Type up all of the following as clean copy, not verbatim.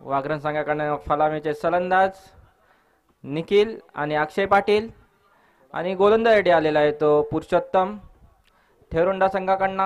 वाघरण संघाकडून फलामीचे फलंदाज निखिल आणि अक्षय पाटील आणि गोलंदाजी आलेला आहे तो पुरुषोत्तम थेरोंडा संघाकडून.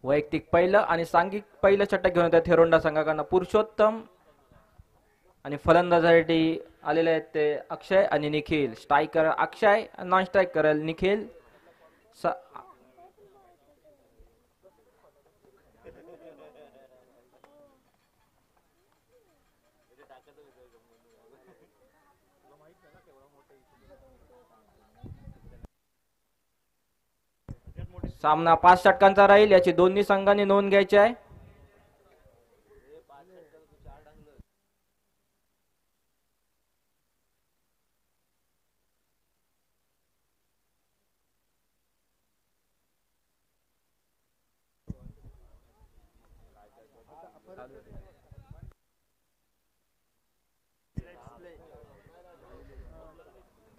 वैयक्तिक पहिलं आणि सांघिक पहिलं षटक घेऊन येतात थेरोंडा संघाकडून पुरुषोत्तम आणि फलंदाजासाठी आलेले आहेत ते अक्षय आणि निखिल. स्ट्रायकर अक्षय, नॉन स्ट्राईक करेल निखिल. सामना 5 षटकांचा राहील याची दोन्ही संघांनी नोंद घ्यायची आहे.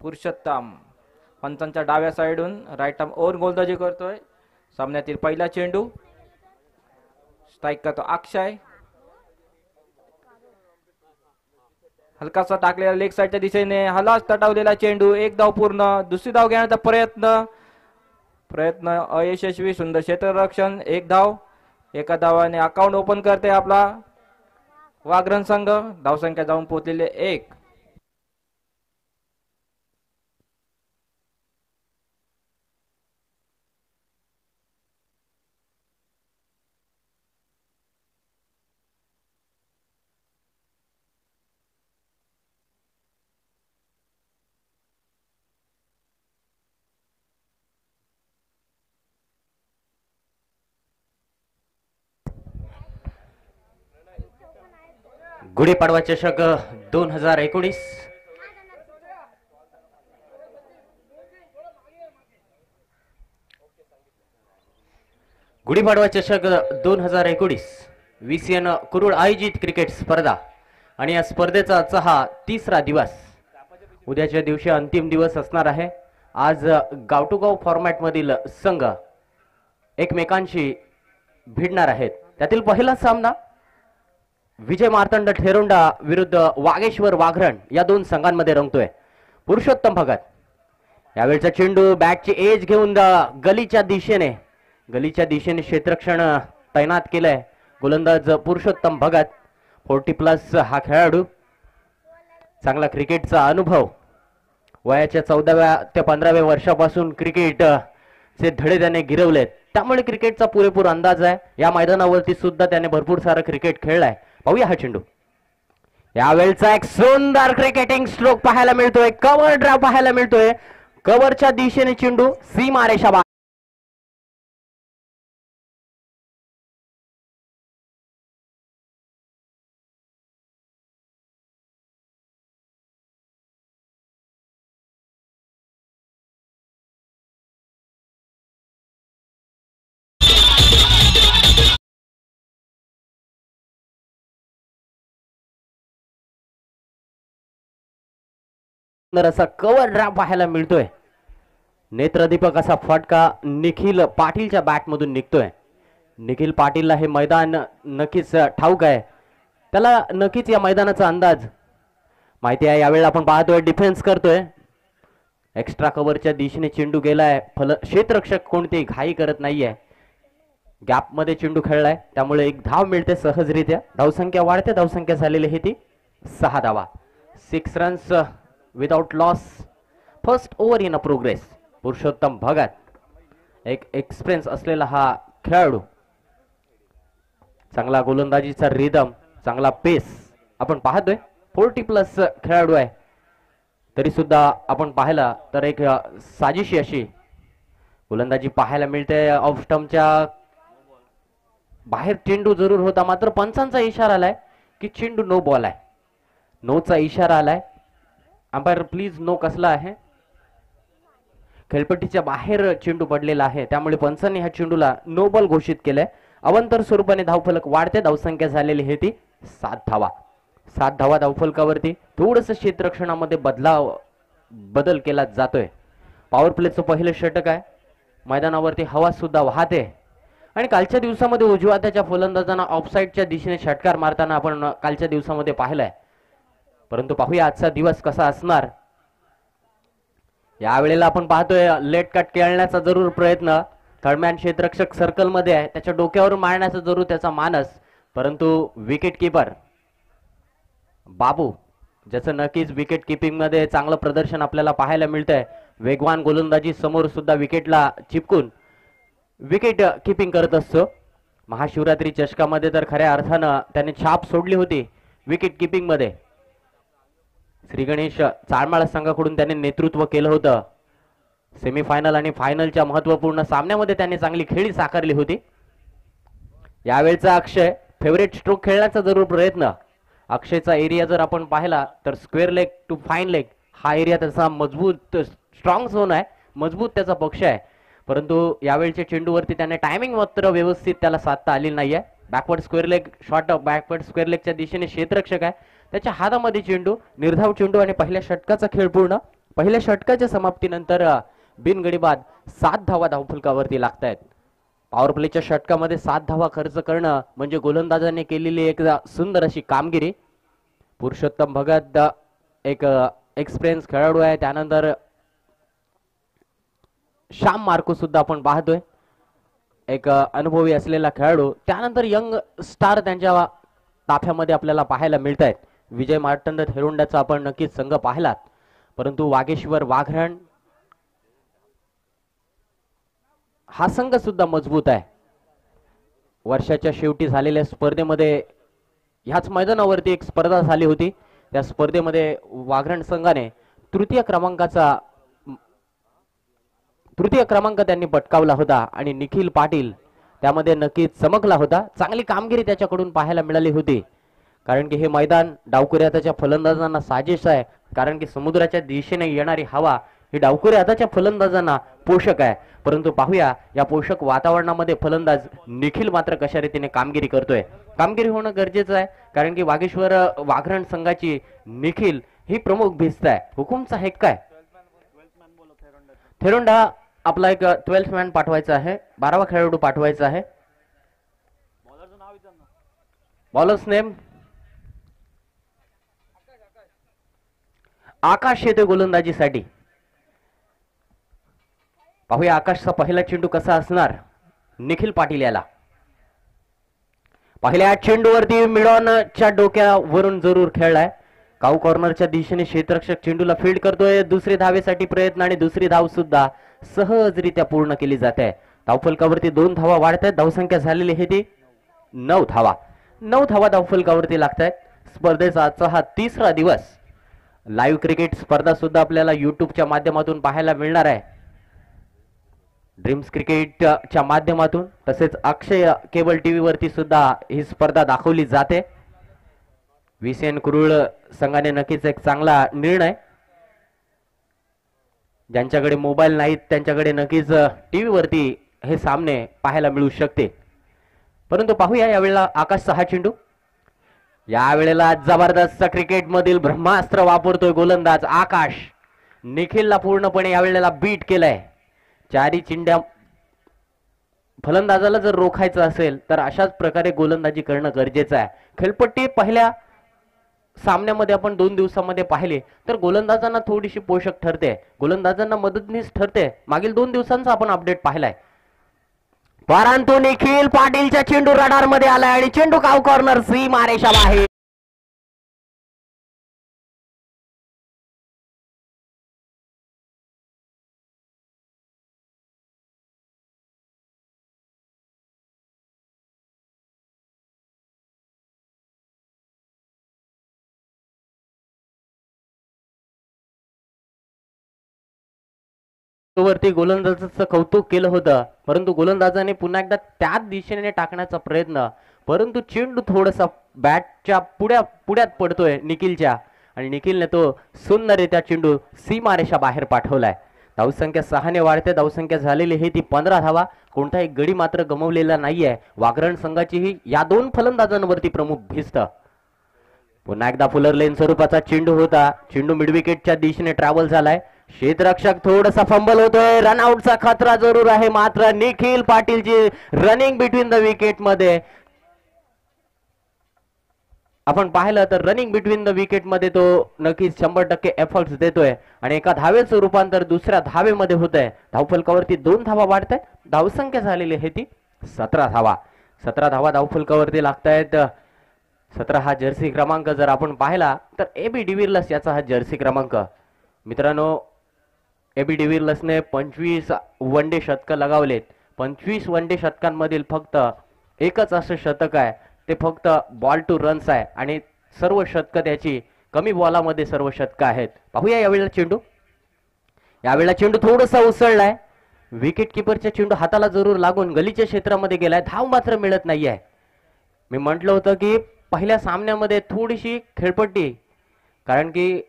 पुरुषोत्तम पंचांच्या डाव्या साइडून राईट आर्म ओव्हर गोलंदाजी करतोय. सामन्यातील पहिला चेंडू स्ट्राईक करतो अक्षय. हलकासा टाकलेला लेग साइडच्या दिशेने हलाच तटावलेला चेंडू. एक धाव पूर्ण. दुसरी धाव घेण्याचा प्रयत्न अयशस्वी. सुंदर क्षेत्ररक्षण. एक धाव. एका धावाने अकाउंट ओपन करते आपला वाघरण संघ. धावसंख्या जाऊन पोहोचलेले 1. गुढीपाडवा चषक 2019. गुढीपाडवा चषक 2019 VCN कुरुड आयोजित क्रिकेट स्पर्धा आणि या स्पर्धेचा आजचा हा 3रा दिवस. उद्याच्या दिवशी अंतिम दिवस असणार आहे. आज गाव टू गाव फॉर्मॅट मधील संघ एकमेकांशी भिडणार आहेत. त्यातील पहिला सामना विजय मार्तंड थेरोंडा विरुद्ध वागेश्वर वाघरण या दोन संघांमध्ये रंगतोय. पुरुषोत्तम भगत यावेळचा चेंडू बॅटची एज घेऊन गलीच्या दिशेने क्षेत्ररक्षण तैनात केलंय. गोलंदाज पुरुषोत्तम भगत 40+ हा खेळाडू. चांगला क्रिकेटचा अनुभव. वयाच्या 14व्या ते 15व्या वर्षापासून क्रिकेटचे धडे त्याने गिरवलेत. त्यामुळे क्रिकेटचा पुरेपूर अंदाज आहे. या मैदानावरती सुद्धा त्याने भरपूर सारं क्रिकेट खेळलाय. पाहूया हा चेंडू. यावेळचा एक सुंदर क्रिकेटिंग स्ट्रोक पाहायला मिळतोय. कव्हर ड्राइव्ह पाहायला मिळतोय. कव्हरच्या दिशेने चेंडू सीमारेषा असा कव्हर ड्राइव्ह पाहायला मिळतोय. नेत्रदीपक असा फटका निखिल पाटीलच्या बॅट मधून निघतोय. निखिल पाटीलला हे मैदान नक्कीच ठाऊक आहे. त्याला नक्कीच या मैदानाचा अंदाज माहिती आहे. यावेळेला आपण पाहतोय डिफेन्स करतोय. एक्स्ट्रा कव्हरच्या दिशेने चेंडू गेलाय. क्षेत्ररक्षक कोणती घाई करत नाहीये. गॅप मध्ये चेंडू खेळलाय त्यामुळे एक धाव मिळते सहजरित्या. धावसंख्या वाढते. धावसंख्या झालेली आहे ती 6 धावा. 6 runs without loss. First over in a progress. Purushottam Bhagat एक एक्सपिरियन्स असलेला हा खेळाडू. चांगला गोलंदाजीचा रिदम, चांगला पेस आपण पाहतोय. 40+ खेळाडू आहे, तरी सुद्धा आपण पाहिला तर एक साजिशी अशी गोलंदाजी पाहायला मिळते. ऑफ स्टंपच्या बाहेर चेंडू जरूर होता, मात्र पंचांचा इशारा आलाय की चेंडू नो बॉल आहे. नोचा इशारा आलाय. अंपायर प्लीज नो कसला आहे. खेळपट्टीच्या बाहेर चेंडू पडलेला आहे, त्यामुळे पंचांनी ह्या चेंडूला नो बॉल घोषित केलंय. अवंतर स्वरूपाने धावफलक वाढते. धावसंख्या झालेली आहे ती 7 धावा. 7 धावा धावफलकावरती. थोडस क्षेत्ररक्षणामध्ये बदल केला जातोय. पॉवर प्लेचं पहिलं षटक आहे. मैदानावरती हवा सुद्धा वाहते आणि कालच्या दिवसामध्ये उजव्या हाताच्या फलंदाजांना ऑफसाईडच्या दिशेने षटकार मारताना आपण कालच्या दिवसामध्ये पाहिलंय. परंतु पाहूया आजचा दिवस कसा असणार. यावेळेला आपण पाहतोय लेट कट खेळण्याचा जरूर प्रयत्न. थर्डमॅन क्षेत्ररक्षक सर्कल मध्ये आहे, त्याच्या डोक्यावर मारण्याचा जरूर त्याचा मानस, परंतु विकेट किपर बाबू ज्याचं नक्कीच विकेट किपिंग मध्ये चांगलं प्रदर्शन आपल्याला पाहायला मिळतंय. वेगवान गोलंदाजी समोर सुद्धा विकेटला चिपकून विकेट किपिंग करत असतो. महाशिवरात्री चषकामध्ये तर खऱ्या अर्थानं त्याने छाप सोडली होती विकेट किपिंग मध्ये. श्री गणेश चाळमाळ संघाकडून त्याने नेतृत्व केलं होतं. सेमीफायनल आणि फायनलच्या महत्वपूर्ण सामन्यामध्ये त्याने चांगली खेळी साकारली होती. यावेळचा अक्षय फेवरेट स्ट्रोक खेळण्याचा जरूर प्रयत्न. अक्षयचा एरिया जर आपण पाहिला तर square leg to fine leg हा एरिया त्याचा मजबूत स्ट्रॉंग झोन आहे, मजबूत त्याचा पक्ष आहे. परंतु यावेळच्या चेंडूवरती त्याने टायमिंग मात्र व्यवस्थित त्याला साधता आली नाहीये. Backward square leg short backward square लेगच्या दिशेने क्षेत्ररक्षक आहे, त्याच्या हातामध्ये चेंडू, निर्धाव चेंडू आणि पहिल्या षटकाचा खेळ पूर्ण. पहिल्या षटकाच्या समाप्तीनंतर बिनगडी बाद 7 धावा धावफलकावरती लागतायत. पॉवर प्लेच्या षटकामध्ये 7 धावा खर्च करणं म्हणजे गोलंदाजाने केलेली एक सुंदर अशी कामगिरी. पुरुषोत्तम भगत एक एक्सपिरियन्स खेळाडू आहे. त्यानंतर श्याम मार्को सुद्धा आपण पाहतोय, एक अनुभवी असलेला खेळाडू. त्यानंतर यंग स्टार त्यांच्या ताफ्यामध्ये आपल्याला पाहायला मिळत आहेत. विजय मार्तंड थेरुंडाचा आपण नक्कीच संघ पाहिलात, परंतु वागेश्वर वाघरण हा संघ सुद्धा मजबूत आहे. वर्षाच्या शेवटी झालेल्या स्पर्धेमध्ये ह्याच मैदानावरती एक स्पर्धा झाली होती. त्या स्पर्धेमध्ये वाघरण संघाने तृतीय क्रमांक त्यांनी पटकावला होता आणि निखिल पाटील त्यामध्ये नक्कीच चमकला होता. चांगली कामगिरी त्याच्याकडून पाहायला मिळाली होती, कारण की हे मैदान डावखुरी हाताच्या फलंदाजांना साजेस आहे. कारण की समुद्राच्या दिशेने येणारी हवा ही डावखुरी हाताच्या फलंदाजांना पोषक आहे. परंतु पाहूया या पोषक वातावरणामध्ये फलंदाज निखिल मात्र कशा रीतीने कामगिरी करतोय. कामगिरी होणं गरजेचं आहे, कारण की वागेश्वर वाघरण संघाची निखिल ही प्रमुख भिस्त आहे. हुकुमचा हेक्क आहे. थेरुंडा आपला एक 12th मॅन पाठवायचा आहे, 12वा खेळाडू पाठवायचा आहे. बॉलर्स नेम आकाश येते गोलंदाजीसाठी. पाहूया आकाशचा पहिला चेंडू कसा असणार. निखिल पाटील याला पहिल्या चेंडूवरती मिडॉनच्या डोक्यावरून जरूर खेळलाय. काऊ कॉर्नरच्या दिशेने क्षेत्ररक्षक चेंडूला फील्ड करतोय. दुसरी धावेसाठी प्रयत्न आणि दुसरी धाव सुद्धा सहजरित्या पूर्ण केली जाते. धावफलकावरती 2 धावा वाढत आहेत. धावसंख्या झालेली आहे ती 9 धावा. 9 धावा धावफलकावरती लागतायत. स्पर्धेचा आजचा हा 3रा दिवस. लाईव्ह क्रिकेट स्पर्धा सुद्धा आपल्याला युट्यूबच्या माध्यमातून पाहायला मिळणार आहे, ड्रीम्स क्रिकेटच्या माध्यमातून. तसेच अक्षय केबल टीव्ही वरती सुद्धा ही स्पर्धा दाखवली जाते. VCN कुरुळ संघाने नक्कीच एक चांगला निर्णय. ज्यांच्याकडे मोबाईल नाहीत त्यांच्याकडे नक्कीच टीव्ही वरती हे सामने पाहायला मिळू शकते. परंतु पाहूया यावेळेला आकाशचा हा चेंडू. यावेळेला जबरदस्त क्रिकेट मधील ब्रह्मास्त्र वापरतोय गोलंदाज आकाश. निखिलला पूर्णपणे यावेळेला बीट केलंय. चारी चिंड्या फलंदाजाला जर रोखायचं असेल तर अशाच प्रकारे गोलंदाजी करणं गरजेचं आहे. खेळपट्टी पहिल्या सामन्यामध्ये आपण 2 दिवसामध्ये पाहिले तर गोलंदाजांना थोडीशी पोषक ठरते, गोलंदाजांना मदतनीस ठरते. मागील 2 दिवसांचा आपण अपडेट पाहिलाय. परंतु निखिल पाटीलच्या चेंडू रडार मध्ये आलाय आणि चेंडू काव कॉर्नर सीमारेषा बाहेर. वरती गोलंदाजाचं कौतुक केलं होतं, परंतु गोलंदाजाने पुन्हा एकदा त्याच दिशेने टाकण्याचा प्रयत्न, परंतु चेंडू थोडासा बॅटच्या पुढ्यात पडतोय निखिलच्या, आणि निखिलने तो सुंदररित्या चेंडू सीमारेषा बाहेर पाठवलाय. धावसंख्या 6ने वाढते. धावसंख्या झालेली आहे ती 15 धावा. कोणताही गडी मात्र गमवलेला नाहीये. वाघरण संघाचीही या दोन फलंदाजांवरती प्रमुख भिस्त. पुन्हा एकदा फुलरलेन स्वरूपाचा चेंडू होता. चेंडू मिडविकेटच्या दिशेने ट्रॅव्हल झालाय. क्षेत्ररक्षक थोडासा फंबल होतोय. रनआउटचा खतरा जरूर आहे, मात्र निखिल पाटीलची रनिंग बिटवीन द विकेट मध्ये आपण पाहिलं तर रनिंग बिटवीन द विकेट मध्ये तो नक्कीच 100% एफर्ट्स देतोय आणि एका धावेचं रूपांतर दुसऱ्या धावेमध्ये होत आहे. धावफलकावरती 2 धावा वाढत आहेत. धावसंख्या झालेली आहे ती 17 धावा. 17 धावा धावफलकावरती लागतायत. 17 हा जर्सी क्रमांक जर आपण पाहिला तर एबी डिव्हिलियर्स याचा हा जर्सी क्रमांक. मित्रांनो, एबी डिव्हिलियर्सने 25 वन डे शतक लगावलेत. 25 वन डे शतकांमधील फक्त एकच असं शतक आहे, ते फक्त बॉल टू रन्स आहे आणि सर्व शतक त्याची कमी बॉलामध्ये सर्व शतक आहेत. पाहूया यावेळेला चेंडू. यावेळेला चेंडू थोडासा उसळलाय. विकेट किपरच्या चेंडू हाताला जरूर लागून गलीच्या क्षेत्रामध्ये गेलाय. धाव मात्र मिळत नाहीये. मी म्हटलं होतं की पहिल्या सामन्यामध्ये थोडीशी खेळपट्टी, कारण की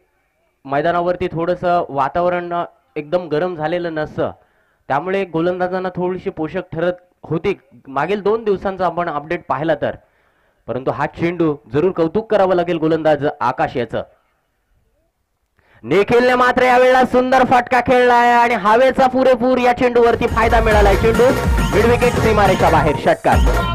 मैदानावरती थोडंसं वातावरण एकदम गरम झालेलं नसतं, त्यामुळे गोलंदाजांना थोडीशी पोषक ठरत होती मागील 2 दिवसांचा आपण अपडेट पाहिला तर. परंतु हा चेंडू जरूर कौतुक करावं लागेल गोलंदाज आकाश याचं. निखिलने मात्र यावेळेला सुंदर फटका खेळलाय आणि हवेचा पुरेपूर या चेंडूवरती फायदा मिळालाय. चेंडू मिडविकेट सीमारेषा बाहेर षटकार.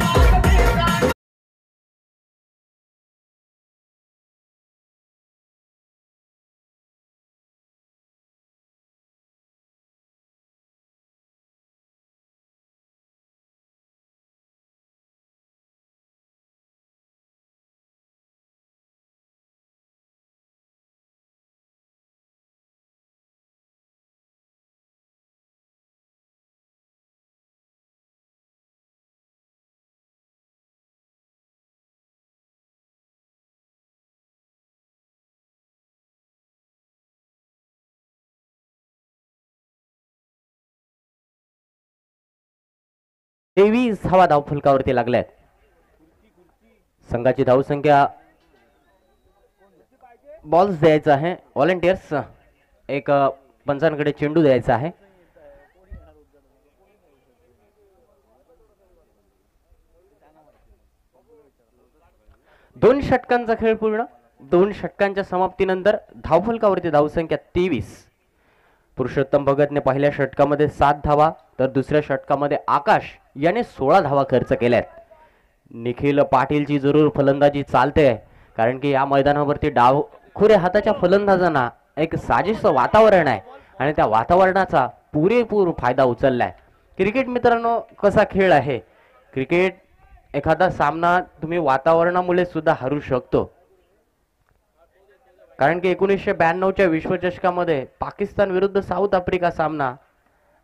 तेवीस धावा धावफलकावरती लागल्यात. संघाची धावसंख्या बॉल्स द्यायचा आहे. व्हॉलेंटियर्स एक पंचांकडे चेंडू द्यायचा आहे. दोन षटकांचा खेळ पूर्ण. 2 षटकांच्या समाप्तीनंतर धावफलकावरती धावसंख्या 23. पुरुषोत्तम भगतने पहिल्या षटकामध्ये 7 धावा तर दुसऱ्या षटकामध्ये आकाश याने 16 धावा खर्च केल्यात. निखिल पाटीलची जरूर फलंदाजी चालते, कारण की या मैदानावरती डावखुऱ्या हाताच्या फलंदाजांना एक साजेसं वातावरण आहे आणि त्या वातावरणाचा पुरेपूर फायदा उचललाय. क्रिकेट मित्रांनो कसा खेळ आहे. क्रिकेट एखादा सामना तुम्ही वातावरणामुळे सुद्धा हरू शकतो, कारण की 1992च्या विश्वचषकामध्ये पाकिस्तान विरुद्ध साऊथ आफ्रिका सामना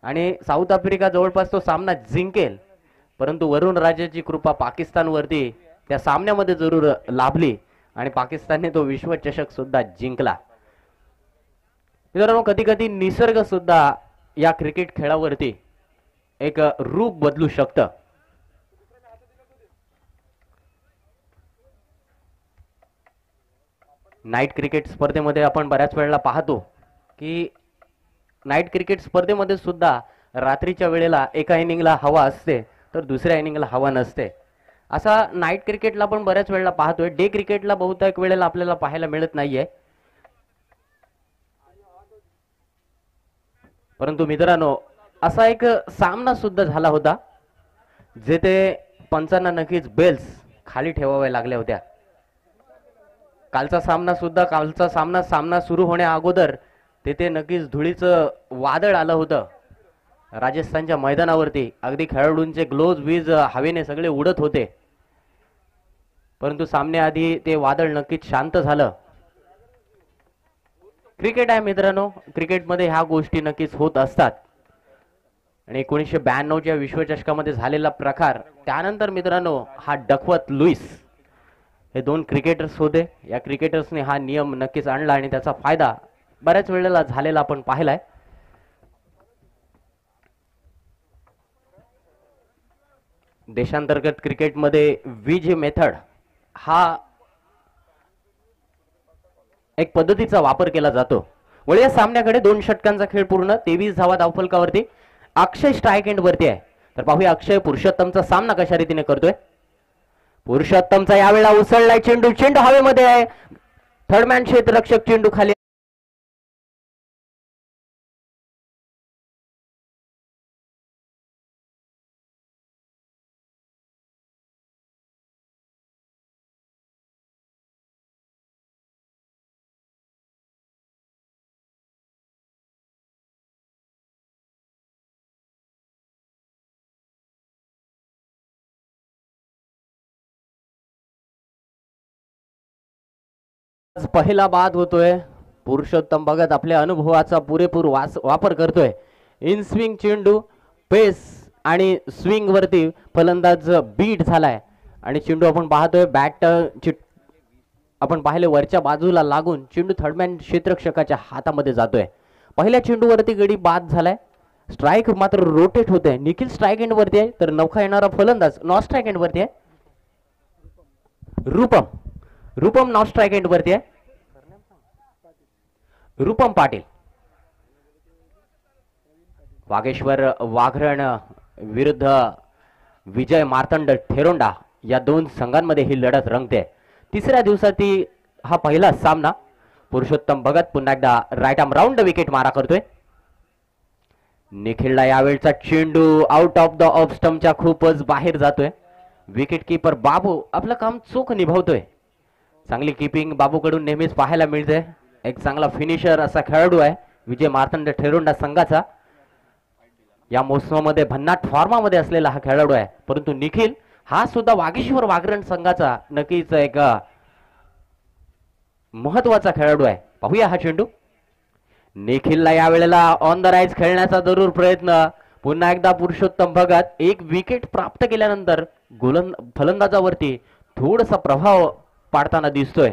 आणि साऊथ आफ्रिका जवळपास तो सामना जिंकेल, परंतु वरुण राजाची कृपा पाकिस्तानवरती त्या सामन्यामध्ये जरूर लाभली आणि पाकिस्तानने तो विश्वचषक सुद्धा जिंकला. मित्रांनो, कधी कधी निसर्ग सुद्धा या क्रिकेट खेळावरती एक रूप बदलू शकतं. नाईट क्रिकेट स्पर्धेमध्ये आपण बऱ्याच वेळेला पाहतो की नाईट क्रिकेट स्पर्धेमध्ये सुद्धा रात्रीच्या वेळेला एका इनिंगला हवा असते तर दुसऱ्या इनिंगला हवा नसते. असा नाईट क्रिकेटला आपण बऱ्याच वेळेला पाहतोय. डे क्रिकेटला बहुतेक वेळेला आपल्याला पाहायला मिळत नाहीये. परंतु मित्रांनो, असा एक सामना सुद्धा झाला होता जेथे पंचांना नक्कीच बेल्स खाली ठेवाव्या लागल्या होत्या. कालचा सामना सुरू होण्या अगोदर तेथे नक्कीच धुळीचं वादळ आलं होतं राजस्थानच्या मैदानावरती. अगदी खेळाडूंचे ग्लोव्ज वीज हवेने सगळे उडत होते, परंतु सामन्याआधी ते वादळ नक्कीच शांत झालं. क्रिकेट आहे मित्रांनो, क्रिकेटमध्ये ह्या गोष्टी नक्कीच होत असतात. आणि 1992च्या विश्वचषकामध्ये झालेला प्रकार त्यानंतर मित्रांनो हा डकवर्थ लुईस हे 2 क्रिकेटर्स होते. या क्रिकेटर्सने हा नियम नक्कीच आणला आणि त्याचा फायदा बऱ्याच वेळेला झालेला आपण पाहिलाय. देशांतर्गत क्रिकेटमध्ये विज मेथड हा एक पद्धतीचा वापर केला जातो. वळी या सामन्याकडे 2 षटकांचा खेळ पूर्ण, 23 धावा धावफलकावरती. अक्षय स्ट्राईक एंड वरती आहे. तर पाहूया अक्षय पुरुषोत्तमचा सामना कशा रीतीने करतोय. पुरुषोत्तमचा यावेळेला उसळलाय चेंडू, चेंडू हवेमध्ये आहे. थर्डमॅन क्षेत्ररक्षक चेंडू खाली. पहिला बाद होतोय. पुरुषोत्तम भगत आपल्या अनुभवाचा पुरेपूर वापर करतोय. इन स्विंग चेंडू, पेस आणि स्विंग वरती फलंदाज बीट झालाय आणि चेंडू आपण पाहतोय बॅट आपण पाहिले वरच्या बाजूला लागून चेंडू थर्डमॅन क्षेत्ररक्षकाच्या हातामध्ये जातोय. पहिल्या चेंडूवरती गडी बाद झालाय. स्ट्राईक मात्र रोटेट होते. निखिल स्ट्राईक एंड वरती आहे, तर नौखा येणारा फलंदाज नॉन स्ट्राईक एंड वरती आहे. रूपम नॉन स्ट्राईक एंड वरती आहे. रूपम पाटील. वागेश्वर वाघरण विरुद्ध विजय मार्तंड ठेरोंडा या 2 संघांमध्ये ही लढत रंगते. तिसऱ्या दिवसाती हा पहिला सामना. पुरुषोत्तम भगत पुन्हा एकदा राईट आर्म राऊंड विकेट मारा करतोय. निखिलला यावेळचा चेंडू आउट ऑफ द ऑफ स्टंपच्या खूपच बाहेर जातोय. विकेट कीपर बाबू आपलं काम चोख निभावतोय. चांगली कीपिंग बाबूकडून नेहमीच पाहायला मिळते. एक चांगला फिनिशर असा खेळाडू आहे विजय मार्तंड ठेरोंडा संघाचा. या मोसमामध्ये भन्नाट फॉर्मामध्ये असलेला हा खेळाडू आहे. परंतु निखिल हा सुद्धा वागेश्वर वाघरण संघाचा नक्कीच एक महत्वाचा खेळाडू आहे. पाहूया हा चेंडू. निखिलला यावेळेला ऑन द राईज खेळण्याचा जरूर प्रयत्न. पुन्हा एकदा पुरुषोत्तम भगत एक विकेट प्राप्त केल्यानंतर फलंदाजावरती थोडासा प्रभाव पाडताना दिसतोय.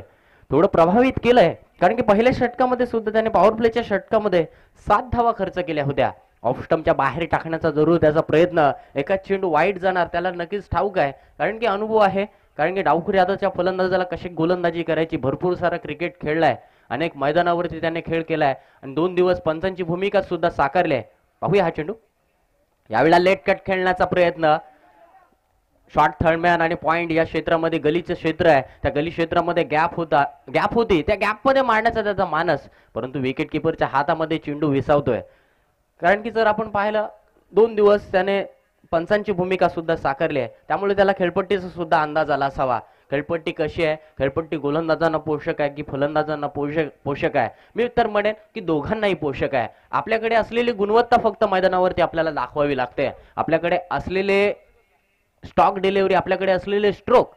थोडं प्रभावित केलंय, कारण की पहिल्या षटकामध्ये सुद्धा त्याने पॉवर प्लेच्या षटकामध्ये 7 धावा खर्च केल्या होत्या. ऑफ स्टंपच्या बाहेर टाकण्याचा जरूर त्याचा प्रयत्न. एकाच चेंडू वाईट जाणार त्याला नक्कीच ठाऊक आहे, कारण की अनुभव आहे. कारण की डावखुरी आताच्या फलंदाजाला कशी गोलंदाजी करायची भरपूर सारा क्रिकेट खेळलाय. अनेक मैदानावरती त्याने खेळ केलाय आणि 2 दिवस पंचांची भूमिका सुद्धा साकारली आहे. पाहूया हा चेंडू. यावेळेला लेट कट खेळण्याचा प्रयत्न. शॉर्ट थर्डमॅन आणि पॉइंट या क्षेत्रामध्ये गलीचं क्षेत्र आहे. त्या गली क्षेत्रामध्ये गॅप होती. त्या गॅपमध्ये मारण्याचा त्याचा मानस, परंतु विकेट किपरच्या हातामध्ये चेंडू विसावतोय. कारण की जर आपण पाहिलं 2 दिवस त्याने पंचांची भूमिका सुद्धा साकारली आहे, त्यामुळे त्याला खेळपट्टीचा सुद्धा अंदाज आला असावा. खेळपट्टी कशी आहे, खेळपट्टी गोलंदाजांना पोषक आहे की फलंदाजांना पोषक आहे. मी तर म्हणेन की दोघांनाही पोषक आहे. आपल्याकडे असलेली गुणवत्ता फक्त मैदानावरती आपल्याला दाखवावी लागते. आपल्याकडे असलेले स्टॉक डिलिव्हरी, आपल्याकडे असलेले स्ट्रोक,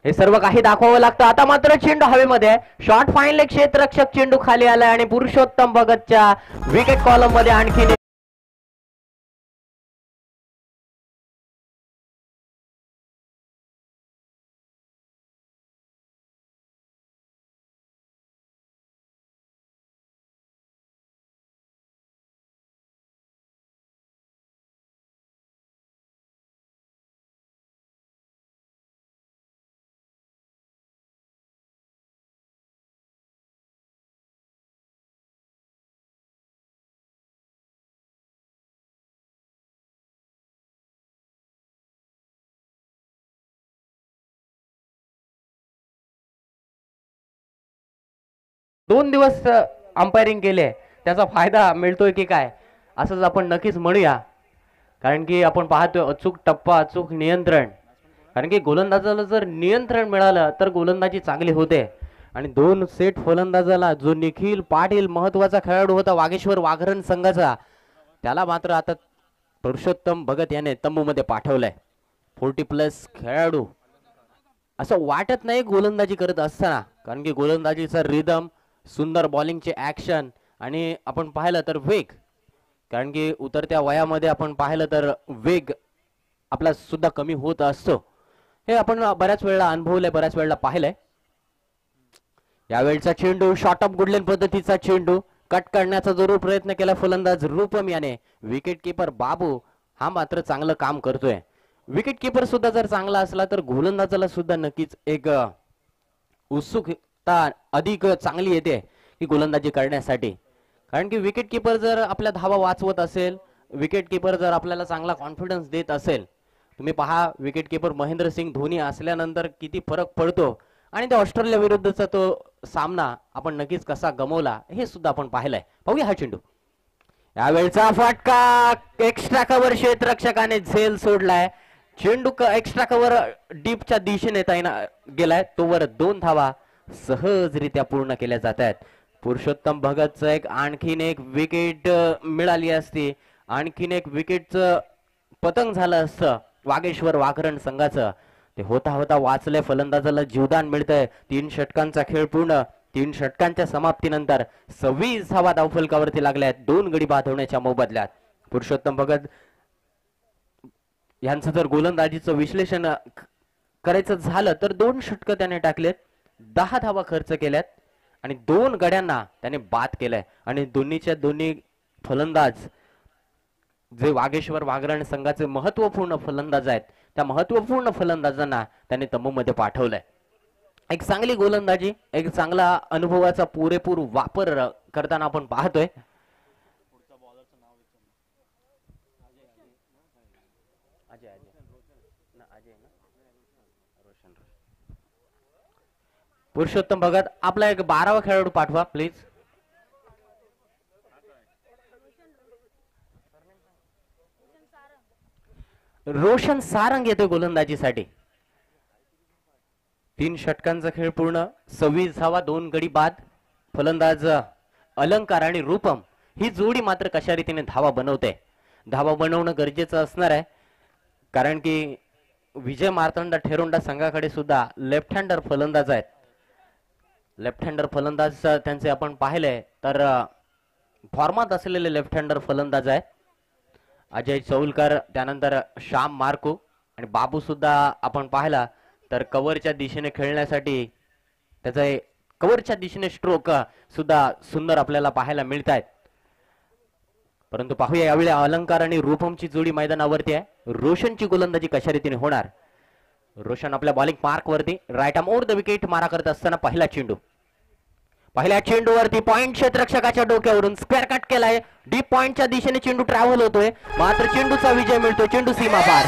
हे सर्व काही दाखवावं लागतं. आता मात्र चेंडू हवेमध्ये. शॉर्ट फाईनल क्षेत्ररक्षक चेंडू खाली आलाय आणि पुरुषोत्तम भगतच्या विकेट कॉलम मध्ये आणखी दोन दिवस अंपायरिंग केले, त्याचा फायदा मिळतोय की काय असंच आपण नक्कीच म्हणूया. कारण की आपण पाहतोय अचूक टप्पा, अचूक नियंत्रण. कारण की गोलंदाजाला जर नियंत्रण मिळालं तर गोलंदाजी चांगली होते. आणि 2 सेट फलंदाजाला जो निखिल पाटील महत्वाचा खेळाडू होता वागेश्वर वाघरण संघाचा, त्याला मात्र आता पुरुषोत्तम भगत याने तंबूमध्ये पाठवलंय. 40+ खेळाडू असं वाटत नाही गोलंदाजी करत असताना, कारण की गोलंदाजीचा रिदम, सुंदर बॉलिंगचे ऍक्शन आणि आपण पाहिलं तर वेग. कारण की उतरत्या वयामध्ये आपण पाहिलं तर वेग आपला सुद्धा कमी होत असतो. हे आपण बऱ्याच वेळा अनुभवलंय, बऱ्याच वेळा पाहिलंय. यावेळचा चेंडू शॉर्ट ऑफ गुडलेन पद्धतीचा चेंडू कट करण्याचा जरूर प्रयत्न केला फलंदाज रूपम याने. विकेट कीपर बाबू हा मात्र चांगलं काम करतोय. विकेट किपर सुद्धा जर चांगला असला तर गोलंदाजाला सुद्धा नक्कीच एक उत्सुकता अधिक चांगली येते की गोलंदाजी करण्यासाठी. कारण की विकेट किपर जर आपल्या धावा वाचवत असेल, विकेट किपर जर आपल्याला चांगला कॉन्फिडन्स देत असेल, तुम्ही पहा विकेट किपर महेंद्रसिंग धोनी असल्यानंतर किती फरक पडतो आणि त्या ऑस्ट्रेलिया विरुद्धचा तो सामना आपण नक्कीच कसा गमवला हे सुद्धा आपण पाहिलंय. पाहूया हा चेंडू. यावेळचा फटका एक्स्ट्रा कव्हर क्षेत्ररक्षकाने झेल सोडलाय. चेंडू एक्स्ट्रा कव्हर डीपच्या दिशेने गेलाय. तोवर 2 धावा सहजरित्या पूर्ण केल्या जात आहेत. पुरुषोत्तम भगतचं आणखीन एक विकेट मिळाली असती, आणखीन एक विकेटचं पतंग झालं असतं वागेश्वर वाघरण संघाचं. ते होता होता वाचले. फलंदाजाला जीवदान मिळतंय. 3 षटकांचा खेळ पूर्ण. 3 षटकांच्या समाप्तीनंतर 26 धावा धावफलकावरती लागल्या आहेत 2 गडी बाद होण्याच्या मोबदल्यात. पुरुषोत्तम भगत यांचं जर गोलंदाजीचं विश्लेषण करायचं झालं तर 2 षटकं त्याने टाकलेत, 10 धावा खर्च केल्यात आणि 2 गड्यांना त्याने बाद केलंय. आणि दोन्ही फलंदाज जे वागेश्वर वाघरण संघाचे महत्वपूर्ण फलंदाज आहेत, त्या महत्वपूर्ण फलंदाजांना त्याने तंबूमध्ये पाठवलंय. एक चांगली गोलंदाजी, एक चांगला अनुभवाचा पुरेपूर वापर करताना आपण पाहतोय. पुरुषोत्तम भगत आपला एक 12वा खेळाडू पाठवा प्लीज. रोशन सारंग येतोय गोलंदाजीसाठी. 3 षटकांचा खेळ पूर्ण, 26 धावा 2 गडी बाद. फलंदाज अलंकार आणि रूपम ही जोडी मात्र कशा रीतीने धावा बनवते. धावा बनवणं गरजेचं असणार आहे कारण की विजय मार्तंड ठेरोंडा संघाकडे सुद्धा लेफ्ट हँडर फलंदाज आहेत. लेफ्ट हँडर फलंदाज त्यांचे आपण पाहिले तर फॉर्मात असलेले लेफ्ट हँडर फलंदाज आहेत. अजय चौलकर, त्यानंतर श्याम मार्को आणि बाबू सुद्धा आपण पाहिला तर कव्हरच्या दिशेने खेळण्यासाठी त्याचा कव्हरच्या दिशेने स्ट्रोक सुद्धा सुंदर आपल्याला पाहायला मिळत आहेत. परंतु पाहूया यावेळी अलंकार आणि रूपमची जोडी मैदानावरती आहे. रोशनची गोलंदाजी कशा रीतीने होणार. रोशन आपल्या बॉलिंग मार्क वरती right arm over the wicket मारा करत असताना पहिल्या चेंडूवरती पॉइंट क्षेत्ररक्षकाच्या डोक्यावरून स्क्वेअर कट केलाय. डीप पॉइंटच्या दिशेने चेंडू ट्रॅव्हल होतोय, मात्र चेंडूचा विजय मिळतो. चेंडू सीमा पार.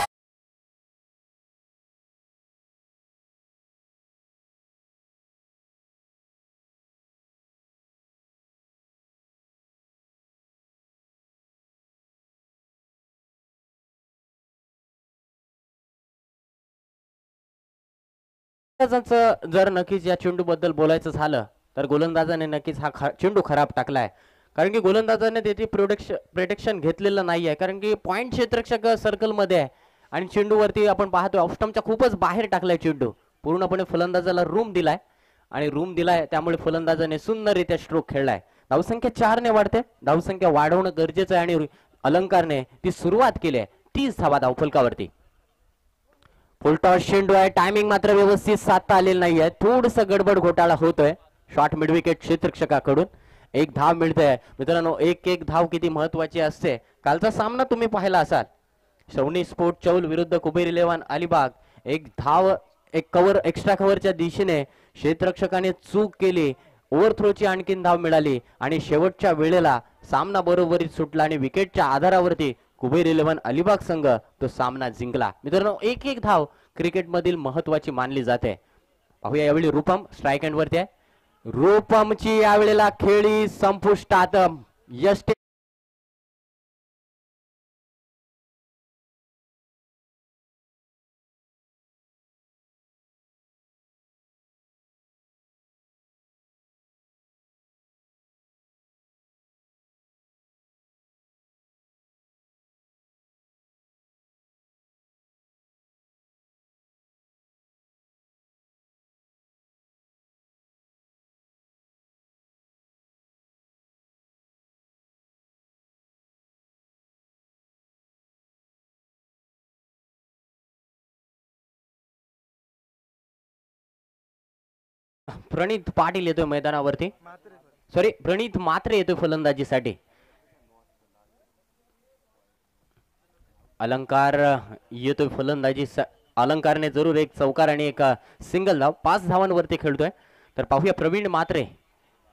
जर नक्कीच या चेंडू बद्दल बोलायचं झालं तर गोलंदाजाने नक्कीच हा चेंडू खराब टाकलाय. कारण की गोलंदाजाने त्याची प्रोटेक्शन घेतलेलं नाहीये. कारण की पॉइंट क्षेत्ररक्षक सर्कल मध्ये आहे आणि चेंडूवरती आपण पाहतोय ऑफस्टम्पच्या खूपच बाहेर टाकलाय चेंडू. पूर्णपणे फलंदाजाला रूम दिलाय आणि रूम दिलाय त्यामुळे फलंदाजाने सुंदररित्या स्ट्रोक खेळलाय. धावसंख्या 4 ने वाढते. धावसंख्या वाढवणं गरजेचं आहे आणि अलंकारने ती सुरुवात केली आहे. 30 धावा धावफलकावरती. फुलटॉस चेंडू आहे. टायमिंग मात्र व्यवस्थित साधता आलेलं नाहीये. थोडस गडबड घोटाळा होतोय. शॉर्ट मिड विकेट क्षेत्ररक्षकाकडून 1 धाव मिळते. मित्रांनो, एक धाव किती महत्वाची असते. कालचा सामना तुम्ही पाहिला असाल. शौनी स्पोर्ट चौल विरुद्ध कुबेर 11 अलिबाग. 1 धाव, एक कव्हर, एक्स्ट्रा कव्हरच्या दिशेने क्षेत्ररक्षकाने चूक केली. ओव्हरथ्रोची आणखीन धाव मिळाली आणि शेवटच्या वेळेला सामना बरोबरीत सुटला आणि विकेटच्या आधारावरती कुबेर 11 अलिबाग संघ तो सामना जिंकला. मित्रांनो, एक धाव क्रिकेटमधील महत्वाची मानली जाते. पाहूया यावेळी रूपम स्ट्राईक एंड वरती आहे. रूपमची यावेळेला खेळी संपुष्टात. यश प्रणित पाटील येतोय मैदानावरती. सॉरी, प्रणित मात्रे येतोय फलंदाजीसाठी. अलंकार येतोय फलंदाजी. अलंकारने जरूर एक चौकार आणि एक सिंगल धाव, 5 धावांवरती खेळतोय. तर पाहूया प्रवीण म्हात्रे.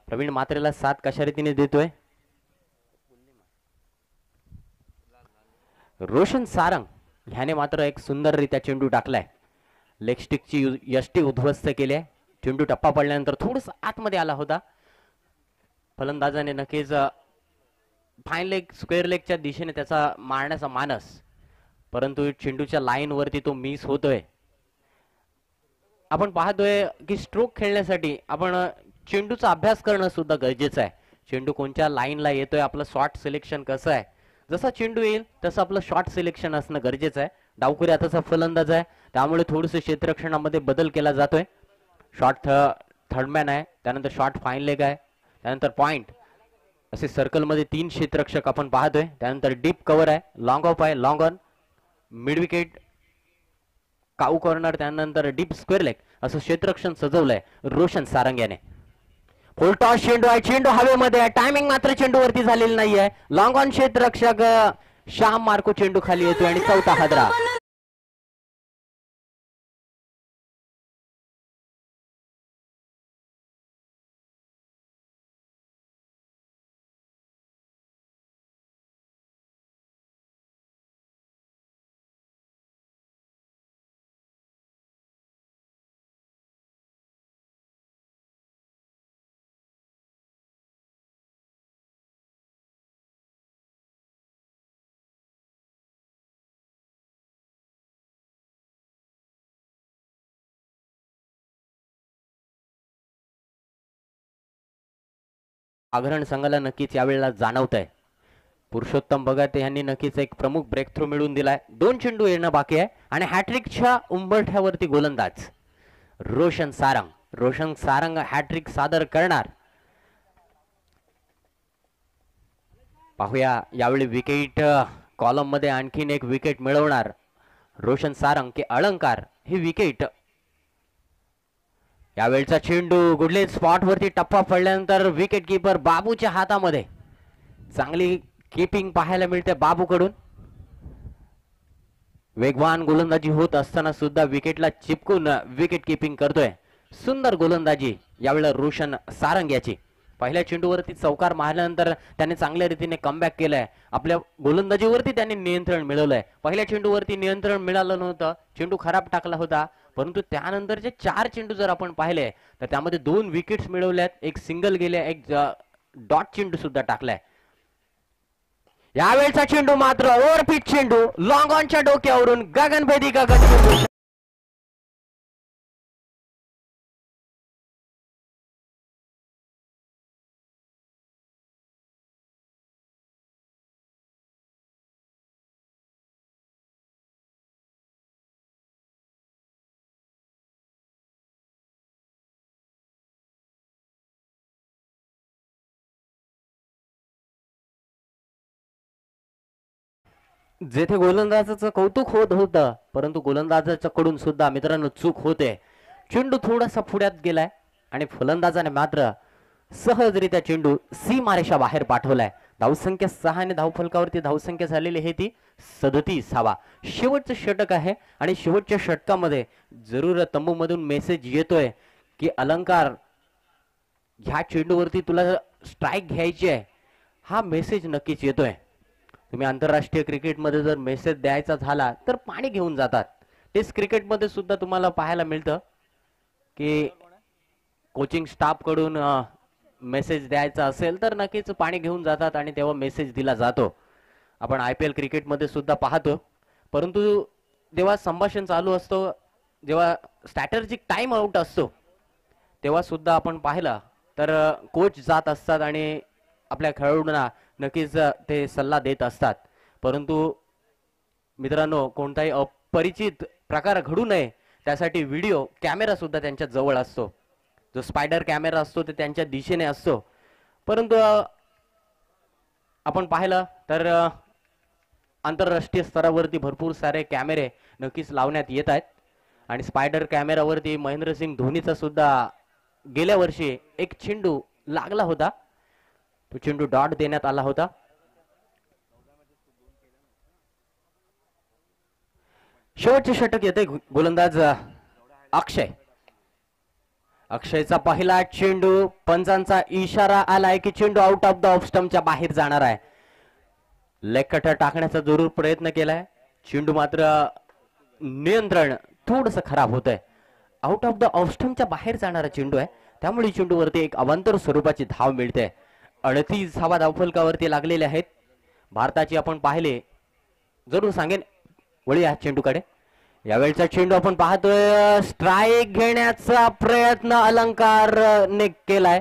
प्रवीण म्हात्रेला साथ कशा रीतीने देतोय. रोशन सारंग ह्याने मात्र एक सुंदररित्या चेंडू टाकलाय. लेग स्टिकची यष्टी उद्ध्वस्त केली आहे. चेंडू टप्पा पडल्यानंतर थोडस आतमध्ये आला होता. फलंदाजाने नक्कीच फाईन लेग स्क्वेअर लेगच्या दिशेने त्याचा मारण्याचा मानस, परंतु चेंडूच्या लाईन वरती तो मिस होतोय. आपण पाहतोय की स्ट्रोक खेळण्यासाठी आपण चेंडूचा अभ्यास करणं सुद्धा गरजेचं आहे. चेंडू कोणत्या लाईनला येतोय, आपलं शॉट सिलेक्शन कसं आहे, जसा चेंडू येईल तसं आपलं शॉट सिलेक्शन असणं गरजेचं आहे. डावखुरी आताचा फलंदाज आहे, त्यामुळे थोडंसं क्षेत्ररक्षणामध्ये बदल केला जातोय. शॉट थर्डमॅन आहे, त्यानंतर शॉट फाईन लेग आहे, त्यानंतर पॉइंट, असे सर्कलमध्ये 3 क्षेत्ररक्षक आपण पाहतोय. त्यानंतर डीप कव्हर आहे, लॉंग ऑफ आहे, long on, mid wicket, cow corner, त्यानंतर डीप स्क्वेअर लेग असं क्षेत्ररक्षण सजवलंय रोशन सारंग याने. फुलटॉस चेंडू आहे, चेंडू हवेमध्ये आहे, टायमिंग मात्र चेंडूवरती झालेली नाहीये. लॉंग ऑन क्षेत्ररक्षक श्याम मार्को चेंडू खाली येतोय आणि चौथा हादरा. आग्रहण संघाला नक्कीच यावेळेला जाणवत आहे. पुरुषोत्तम भगत यांनी नक्कीच एक प्रमुख ब्रेक थ्रू मिळवून दिलाय. 2 चेंडू येणं बाकी आहे आणि हॅट्रिकच्या उंबरठ्यावरती गोलंदाज रोशन सारंग. रोशन सारंग हॅट्रिक सादर करणार. पाहूया यावेळी विकेट कॉलम मध्ये आणखीन एक विकेट मिळवणार रोशन सारंग की अलंकार ही विकेट. यावेळचा चेंडू गुडले स्पॉट वरती टप्पा पडल्यानंतर विकेट कीपर बाबूच्या हातामध्ये. चांगली कीपिंग पाहायला मिळते बाबूकडून. वेगवान गोलंदाजी होत असताना सुद्धा विकेटला चिपकून विकेट कीपिंग करतोय. सुंदर गोलंदाजी यावेळेला रोशन सारंग याची. पहिल्या चेंडूवरती चौकार मारल्यानंतर त्याने चांगल्या रीतीने कमबॅक केलाय. आपल्या गोलंदाजीवरती त्याने नियंत्रण मिळवलंय. पहिल्या चेंडूवरती नियंत्रण मिळालं नव्हतं, चेंडू खराब टाकला होता, परंतु त्यानंतरचे 4 चेंडू जर आपण पाहिले तर त्यामध्ये 2 विकेट्स मिळवल्यात, एक सिंगल गेले, एक डॉट चेंडू सुद्धा टाकलाय. यावेळचा चेंडू मात्र ओव्हरपिच चेंडू, लॉंग ऑनच्या डोक्यावरून गगनभेदी गगन. जेथे गोलंदाजाचं कौतुक होत होतं, परंतु गोलंदाजाच्या कडून सुद्धा मित्रांनो चूक होते. चेंडू थोडासा पुढ्यात गेलाय आणि फलंदाजाने मात्र सहजरित्या चेंडू सीमारेषा बाहेर पाठवलाय. धावसंख्या 6 आणि धावफलकावरती धावसंख्या झालेली आहे ती 37. शेवटचं षटक आहे आणि शेवटच्या षटकामध्ये जरूर तंबू मधून मेसेज येतोय की अलंकार ह्या चेंडूवरती तुला स्ट्राईक घ्यायची आहे. हा मेसेज नक्कीच येतोय. तुम्ही आंतरराष्ट्रीय क्रिकेटमध्ये जर मेसेज द्यायचा झाला तर पाणी घेऊन जातात. टेस्ट क्रिकेटमध्ये सुद्धा तुम्हाला पाहायला मिळतं की कोचिंग स्टाफ कडून मेसेज द्यायचा असेल तर नक्कीच पाणी घेऊन जातात आणि तेव्हा मेसेज दिला जातो. आपण IPL क्रिकेटमध्ये सुद्धा पाहतो. परंतु जेव्हा संभाषण चालू असतो, जेव्हा स्ट्रॅटेजिक टाइम आउट असतो, तेव्हा सुद्धा आपण पाहिलं तर कोच जात असतात आणि आपल्या खेळाडूंना नक्कीच ते सल्ला देत असतात. परंतु मित्रांनो, कोणताही अपरिचित प्रकार घडू नये त्यासाठी व्हिडिओ कॅमेरा सुद्धा त्यांच्या जवळ असतो. जो स्पायडर कॅमेरा असतो ते त्यांच्या दिशेने असतो. परंतु आपण पाहिलं तर आंतरराष्ट्रीय स्तरावरती भरपूर सारे कॅमेरे नक्कीच लावण्यात येत आहेत आणि स्पायडर कॅमेरावरती महेंद्रसिंग धोनीचा सुद्धा गेल्या वर्षी एक चेंडू लागला होता. तो चेंडू डॉट देण्यात आला होता. शेवटचे षटक येते गोलंदाज अक्षय. अक्षयचा पहिला चेंडू, पंचांचा इशारा आलाय की चेंडू आउट ऑफ द ऑफ स्टंपच्या बाहेर जाणार आहे. लेग कटर टाकण्याचा जरूर प्रयत्न केलाय, चेंडू मात्र नियंत्रण थोडस खराब होत आहे. आउट ऑफ द ऑफ स्टंपच्या बाहेर जाणारा चेंडू आहे, त्यामुळे चेंडूवरती एक अवांतर स्वरूपाची धाव मिळते. 38 धावा धावफलकावरती लागलेल्या आहेत भारताची. आपण पाहिले, जरूर सांगेन वळी या चेंडूकडे. यावेळचा चेंडू आपण पाहतोय, स्ट्राईक घेण्याचा प्रयत्न अलंकार ने केलाय,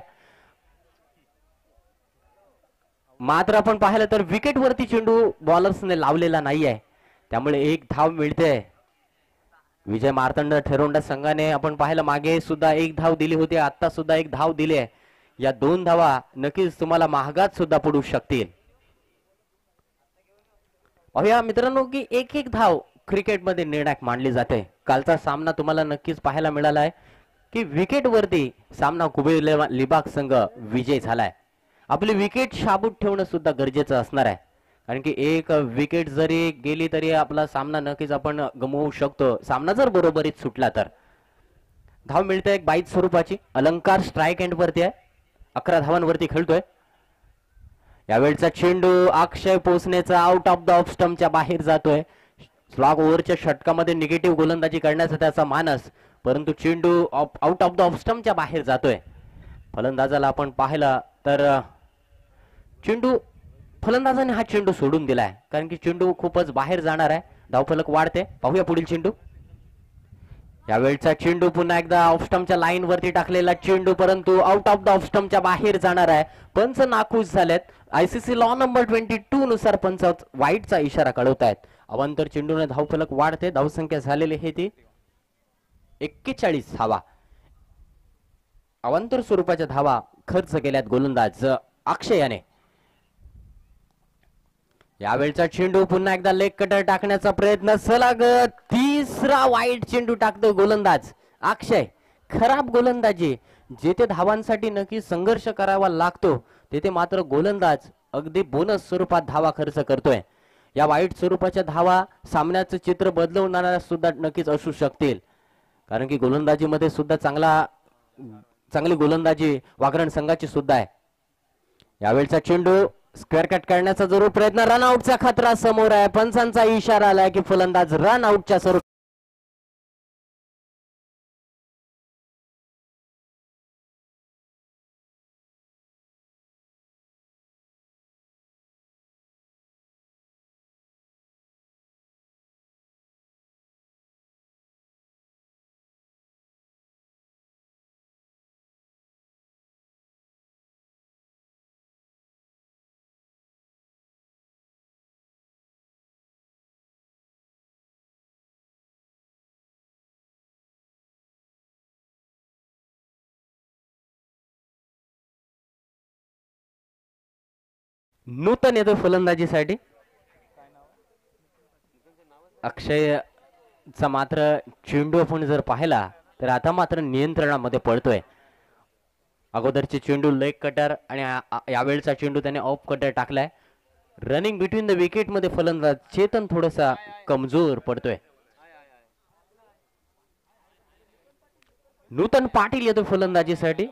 मात्र आपण पाहिलं तर विकेट वरती चेंडू बॉलर्सने लावलेला नाहीये, त्यामुळे एक धाव मिळते. विजय मार्तंड ठेरोंडा संघाने आपण पाहिलं मागे सुद्धा एक धाव दिली होती, आता सुद्धा एक धाव दिली आहे. या 2 धावा नक्कीच तुम्हाला महागात सुद्धा पडू शकतील. पाहूया मित्रांनो की एक एक धाव क्रिकेटमध्ये निर्णायक मानली जाते. कालचा सामना तुम्हाला नक्कीच पाहायला मिळाला आहे की विकेट वरती सामना कुबेर लिबाग संघ विजय झालाय. आपली विकेट शाबूत ठेवणं सुद्धा गरजेचं असणार आहे, कारण की एक विकेट जरी गेली तरी आपला सामना नक्कीच आपण गमवू शकतो, सामना जर बरोबरीत सुटला तर. धाव मिळते एक 22 स्वरूपाची. अलंकार स्ट्राईक एंड वरती आहे, 11 धावांवरती खेळतोय. यावेळचा चेंडू अक्षय पोचण्याचा आउट ऑफ द ऑफ स्टंपच्या बाहेर जातोय. स्लॉग ओव्हरच्या षटकामध्ये निगेटिव्ह गोलंदाजी करण्याचा त्याचा मानस, परंतु चेंडू आउट ऑफ द ऑफ स्टंपच्या बाहेर जातोय. फलंदाजाला आपण पाहिलं तर चेंडू, फलंदाजाने हा चेंडू सोडून दिलाय, कारण की चेंडू खूपच बाहेर जाणार आहे. धावफलक वाढते. पाहूया पुढील चेंडू. यावेळचा चेंडू पुन्हा एकदा ऑफ स्टंपच्या लाईन वरती टाकलेला चेंडू, परंतु आउट ऑफ द ऑफ स्टंपच्या बाहेर जाणार आहे. पंच नाखुश झालेत. आयसीसी लॉ नंबर 22 नुसार पंच वाईटचा इशारा कळवतायत. अवांतर चेंडूने धावफलक वाढते. धावसंख्या झालेली आहे ती 41 धावा. अवांतर स्वरूपाच्या धावा खर्च केल्यात गोलंदाज अक्षय याने. यावेळचा चेंडू पुन्हा एकदा लेग कटर टाकण्याचा प्रयत्न, सलग तिसरा वाईट चेंडू टाकतो गोलंदाज अक्षय. खराब गोलंदाजी. जेथे धावांसाठी नक्की संघर्ष करावा लागतो तेथे मात्र गोलंदाज अगदी बोनस स्वरूपात धावा खर्च करतोय. या वाईट स्वरूपाच्या धावा सामन्याचं चित्र बदलवणाऱ्या सुद्धा नक्कीच असू शकतील, कारण की गोलंदाजीमध्ये सुद्धा चांगली गोलंदाजी वागरण संघाची सुद्धा आहे. यावेळचा चेंडू स्क्वेअर कट करण्याचा जरूर प्रयत्न, रनआउटचा खतरा समोर आहे. पंचांचा इशारा आलाय की फलंदाज रनआउटच्या स्वरूप. नूतन येतो फलंदाजीसाठी. अक्षयचा मात्र चेंडू आपण जर पाहिला तर आता मात्र नियंत्रणामध्ये पडतोय. अगोदरचे चेंडू लेग कटर आणि यावेळचा चेंडू त्याने ऑफ कटर टाकलाय. रनिंग बिटवीन द विकेट मध्ये फलंदाज चेतन थोडासा कमजोर पडतोय. नूतन पाटील येतो फलंदाजीसाठी.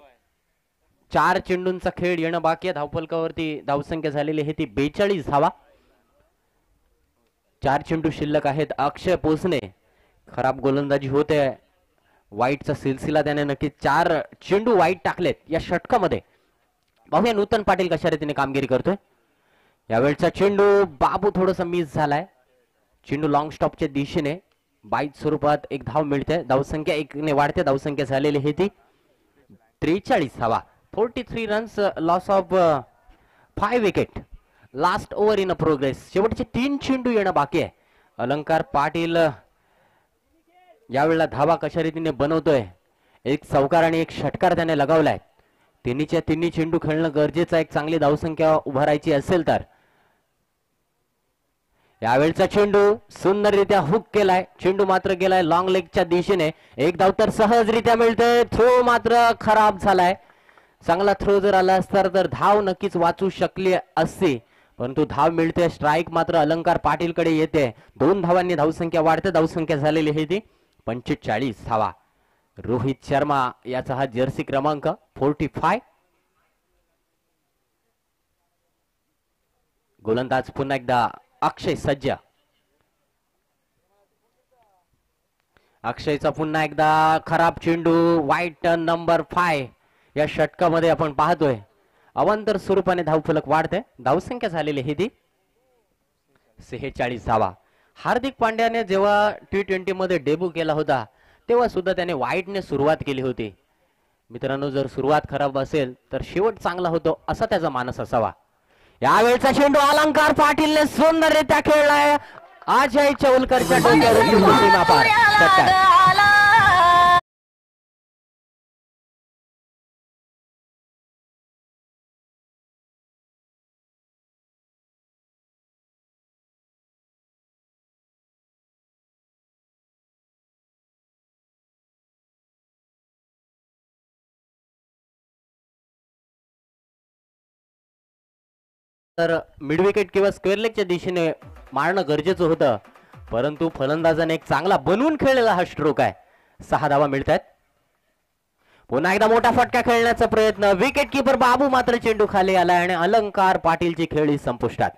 4 चेंडूंचा खेळ येणं बाकी आहे. धावफलकावरती धावसंख्या झालेली आहे ती 42 धावा. 4 चेंडू शिल्लक आहेत. अक्षय पोचणे खराब गोलंदाजी होते. वाईटचा सिलसिला त्याने नक्की 4 चेंडू वाईट टाकलेत या षटकामध्ये. पाहूया नूतन पाटील कशा रीतीने कामगिरी करतोय. यावेळचा चेंडू बाबू थोडासा मिस झालाय. चेंडू लॉंग स्टॉपच्या दिशेने 22 स्वरूपात एक धाव मिळते. धावसंख्या 1 ने वाढते. धावसंख्या झालेली आहे ती 43 धावा. 43 runs, loss of 5 wicket. Last over in progress. शेवटचे 3 चेंडू येणं बाकी आहे. अलंकार पाटील यावेळेला धावा कशा रीतीने बनवतोय. एक चौकार आणि एक षटकार त्याने लगावलाय. तिन्हीच्या तिन्ही चेंडू खेळणं गरजेचं आहे एक चांगली धावसंख्या उभारायची असेल तर. यावेळचा चेंडू सुंदररित्या हुक केलाय. चेंडू मात्र गेलाय लॉंग लेगच्या दिशेने. एक धाव तर सहजरित्या मिळते. थ्रो मात्र खराब झालाय. चांगला थ्रो जर आला असता तर धाव नक्कीच वाचू शकली असती, परंतु धाव मिळते. स्ट्राईक मात्र अलंकार पाटीलकडे येते. 2 धावांनी धावसंख्या वाढते. धावसंख्या झालेली आहे ती 45 धावा. रोहित शर्मा याचा हा जर्सी क्रमांक 45. गोलंदाज पुन्हा एकदा अक्षय सज्ज. अक्षयचा पुन्हा एकदा खराब चेंडू. वाईट नंबर 5 या षटकामध्ये आपण पाहतोय. अवांतर स्वरूपाने धावफलक वाढते. धावसंख्या झालेली आहे ती 46 धावा. हार्दिक पांड्याने जेव्हा T20 मध्ये डेब्यू केला होता तेव्हा सुद्धा त्याने वाईटने सुरुवात केली होती. मित्रांनो, जर सुरुवात खराब असेल तर शेवट चांगला होतो असा त्याचा मानस असावा. यावेळचा चेंडू अलंकार पाटीलने सुंदररित्या खेळलाय. अजय चौलकरच्या डोक्यावरून सीमा पार. षटकार. तर मिड विकेट किंवा स्क्वेअर लेगच्या दिशेने मारणं गरजेचं होतं, परंतु फलंदाजाने एक चांगला बनवून खेळलेला हा स्ट्रोक आहे. 6 धावा मिळतात. पुन्हा एकदा मोठा फटका खेळण्याचा प्रयत्न. विकेट किपर बाबू मात्र चेंडू खाली आलाय आणि अलंकार पाटीलची खेळी संपुष्टात.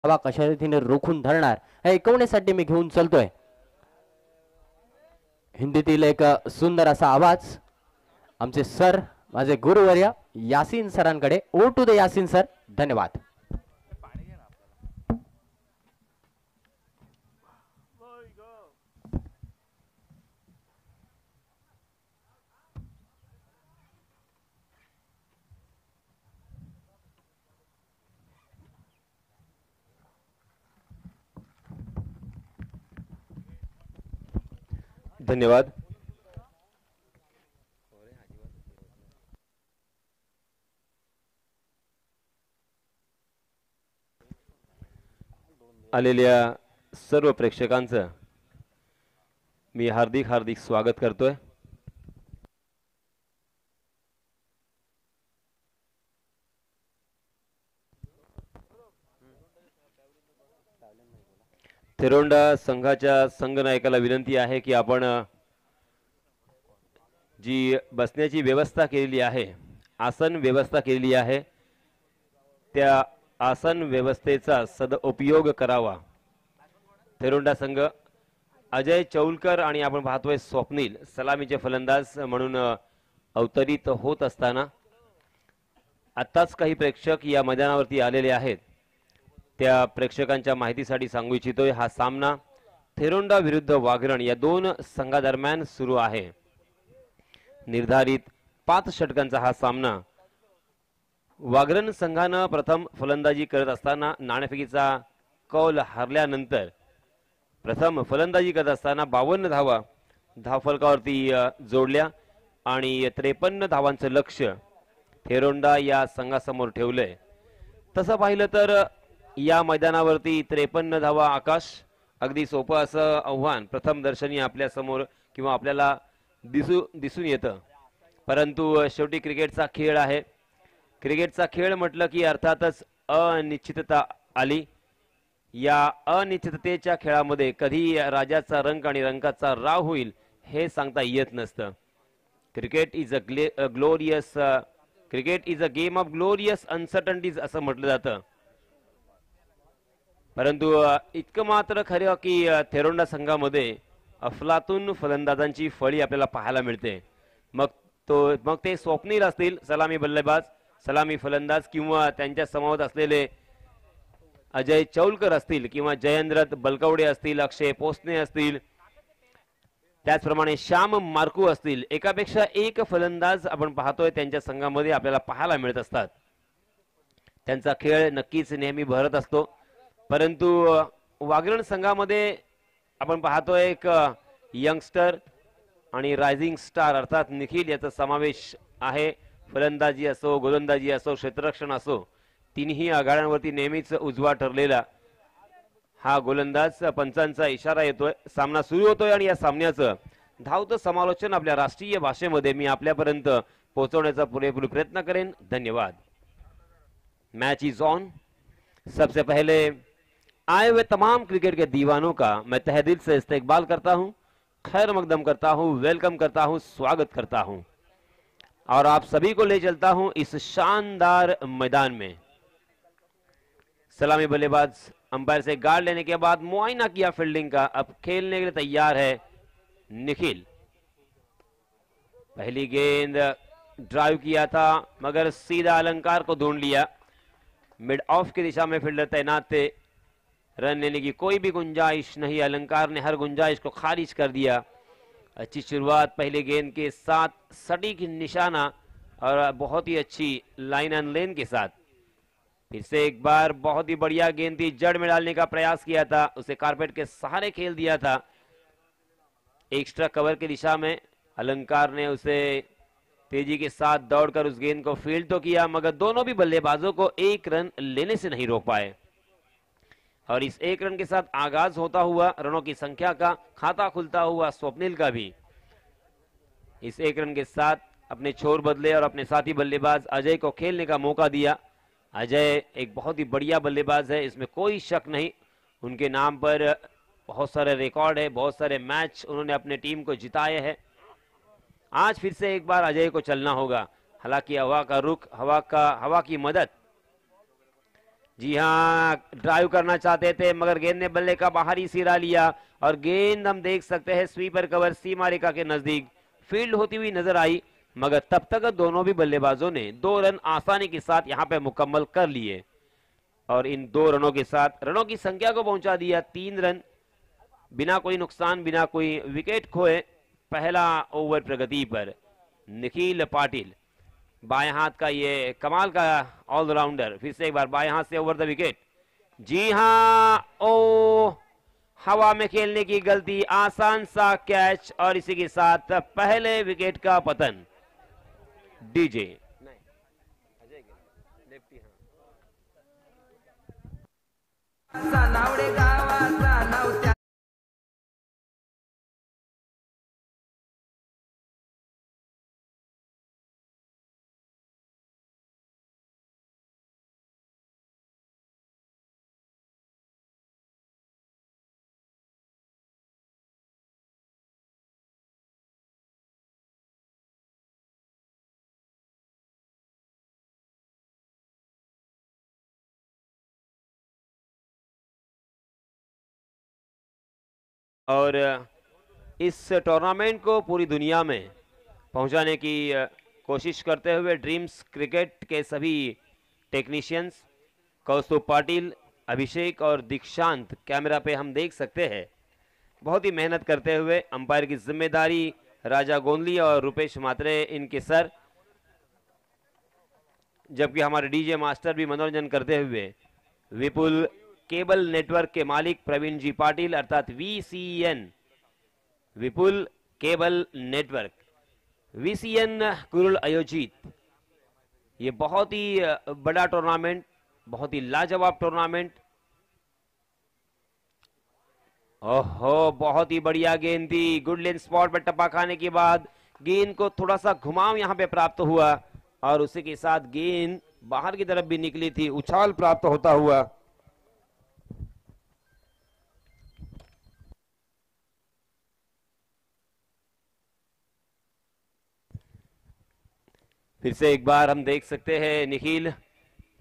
हवा कशा रीतीने रोखून धरणार हे ऐकवण्यासाठी मी घेऊन चलतोय. हिंदीतील एक सुंदर असा आवाज आमचे सर, माझे गुरुवर्य यासीन सरांकडे. Owe to the Yasin sir. धन्यवाद. धन्यवाद. आलेल्या सर्व प्रेक्षकांचं मी हार्दिक स्वागत करतोय. थिरोंडा संघाच्या संघनायकाला विनंती आहे की आपण जी बसण्याची व्यवस्था केलेली आहे, आसन व्यवस्था केलेली आहे, त्या आसन व्यवस्थेचा सदुपयोग करावा. थिरोंडा संघ अजय चौलकर आणि आपण पाहतोय स्वप्नील सलामीचे फलंदाज म्हणून अवतरित होत असताना आत्ताच काही प्रेक्षक या मैदानावरती आलेले आहेत. त्या प्रेक्षकांच्या माहितीसाठी सांगू इच्छितोय, हा सामना थिरोंडा विरुद्ध वागरण या 2 संघादरम्यान सुरू आहे. निर्धारित 5 षटकांचा हा सामना. वागरण संघानं प्रथम फलंदाजी करत असताना नाणेफेकीचा कौल हरल्यानंतर प्रथम फलंदाजी करत असताना 52 धावा धावफलकावरती जोडल्या आणि 53 धावांचं लक्ष्य थिरोंडा या संघासमोर ठेवलंय. तसं पाहिलं तर या मैदानावरती 53 धावा आकाश अगदी सोपं असं आव्हान प्रथम दर्शनी आपल्या समोर किंवा आपल्याला दिसून येतं, परंतु शेवटी क्रिकेटचा खेळ आहे. क्रिकेटचा खेळ म्हटलं की अर्थातच अनिश्चितता आली. या अनिश्चिततेच्या खेळामध्ये कधी राजाचा रंग आणि रंगाचा राव होईल हे सांगता येत नसतं. Cricket is a game of glorious uncertainties असं म्हटलं जातं. परंतु इतकं मात्र खरं की थेरोंडा संघामध्ये अफलातून फलंदाजांची फळी आपल्याला पाहायला मिळते. मग ते स्वप्नील असतील सलामी बल्लेबाज, सलामी फलंदाज, किंवा त्यांच्या समोर असलेले अजय चौलकर असतील, किंवा जयेंद्र बलकवडे असतील, अक्षय पोसने असतील, त्याचप्रमाणे श्याम मार्कू असतील. एकापेक्षा एक फलंदाज आपण पाहतोय त्यांच्या संघामध्ये आपल्याला पाहायला मिळत असतात. त्यांचा खेळ नक्कीच नेहमी भरत असतो. परंतु वागरण संघामध्ये आपण पाहतोय एक यंगस्टर आणि रायझिंग स्टार अर्थात निखिल याचा समावेश आहे. फलंदाजी असो, गोलंदाजी असो, क्षेत्ररक्षण असो, तिन्ही आघाड्यांवरती नेहमीच उजवा ठरलेला हा गोलंदाज. पंचांचा इशारा येतोय, सामना सुरू होतोय आणि या सामन्याचं धावतं समालोचन आपल्या राष्ट्रीय भाषेमध्ये मी आपल्यापर्यंत पोहोचवण्याचा पुरेपूर प्रयत्न करेन. धन्यवाद. Match is on. सबसे पहले आए हुए तमाम क्रिकेट के दीवानों का मैं तहे दिल से इस्तकबाल करता हूं, खैर मकदम करता हूं, वेलकम करता हूं, स्वागत करता हूं और आप सभी को ले चलता हूं इस शानदार मैदान में. सलामी बल्लेबाज अंपायर से गार्ड लेने के बाद मुआयना किया फील्डिंग का, अब खेलने के लिए तैयार है निखिल. पहली गेंद ड्राइव किया था मगर सीधा अलंकार को ढूंढ लिया. मिड ऑफ की दिशा में फील्डर तैनात थे, रन लेने की कोई भी गुंजाइश नहीं. अलंकार ने हर गुंजाइश को खारिज कर दिया. अच्छी शुरुआत पहले गेंद के साथ, सटीक निशाना और बहुत ही अच्छी लाइन एंड लेन के साथ. फिर से एक बार बहुत ही बढ़िया गेंद थी, जड़ में डालने का प्रयास किया था, उसे कारपेट के सहारे खेल दिया था एक्स्ट्रा कवर की दिशा में. अलंकार ने उसे तेजी के साथ दौड़कर उस गेंद को फील्ड तो किया मगर दोनों भी बल्लेबाजों को एक रन लेने से नहीं रोक पाए. और इस एक रन के साथ आगाज होता हुआ रनों की संख्या का खाता खुलता हुआ स्वप्निल का भी इस एक रन के साथ अपने छोर बदले और अपने साथी बल्लेबाज अजय को खेलने का मौका दिया. अजय एक बहुत ही बढ़िया बल्लेबाज है, इसमें कोई शक नहीं. उनके नाम पर बहुत सारे रिकॉर्ड है, बहुत सारे मैच उन्होंने अपने टीम को जिताए हैं. आज फिर से एक बार अजय को चलना होगा. हालांकि हवा का रुख, हवा की मदद, जी हां, ड्राइव करना चाहते थे मगर गेंद ने बल्ले का बाहरी सिरा लिया और गेंद हम देख सकते हैं स्वीपर कवर सीमा रेखा के नजदीक फील्ड होती हुई नजर आई. मगर तब तक दोनों भी बल्लेबाजों ने 2 रन आसानी के साथ यहां पे मुकम्मल कर लिए और इन 2 रनों के साथ रनों की संख्या को पहुंचा दिया 3 रन, बिना कोई नुकसान, बिना कोई विकेट खोए. पहला ओवर प्रगति पर निखिल पाटिल, बाएं हाथ का ये कमाल का ऑलराउंडर, फिर से एक बार बाएं हाथ से ओवर द विकेट. जी हां, ओ हवा में खेलने की गलती, आसान सा कैच और इसी के साथ पहले विकेट का पतन. डीजे और इस टूर्नामेंट को पूरी दुनिया में पहुंचाने की कोशिश करते हुए ड्रीम्स क्रिकेट के सभी टेक्नीशियंस कौस्तुभ पाटिल, अभिषेक और दीक्षांत कैमरा पे हम देख सकते हैं बहुत ही मेहनत करते हुए. अंपायर की जिम्मेदारी राजा गोंदली और रुपेश मात्रे इनके सर, जबकि हमारे डीजे मास्टर भी मनोरंजन करते हुए विपुल केबल नेटवर्क के मालिक प्रवीण जी पाटिल अर्थात VCN, विपुल केबल नेटवर्क, VCN कुरुल आयोजित ये बहुत ही बड़ा टूर्नामेंट, बहुत ही लाजवाब टूर्नामेंट ओहो, बहुत ही बढ़िया गेंद थी। गुड लेन स्पॉट पर टप्पा खाने के बाद गेंद को थोड़ा सा घुमाव यहां पे प्राप्त हुआ और उसी के साथ गेंद बाहर की तरफ भी निकली थी, उछाल प्राप्त होता हुआ। फिर से एक बार हम देख सकते हैं निखिल,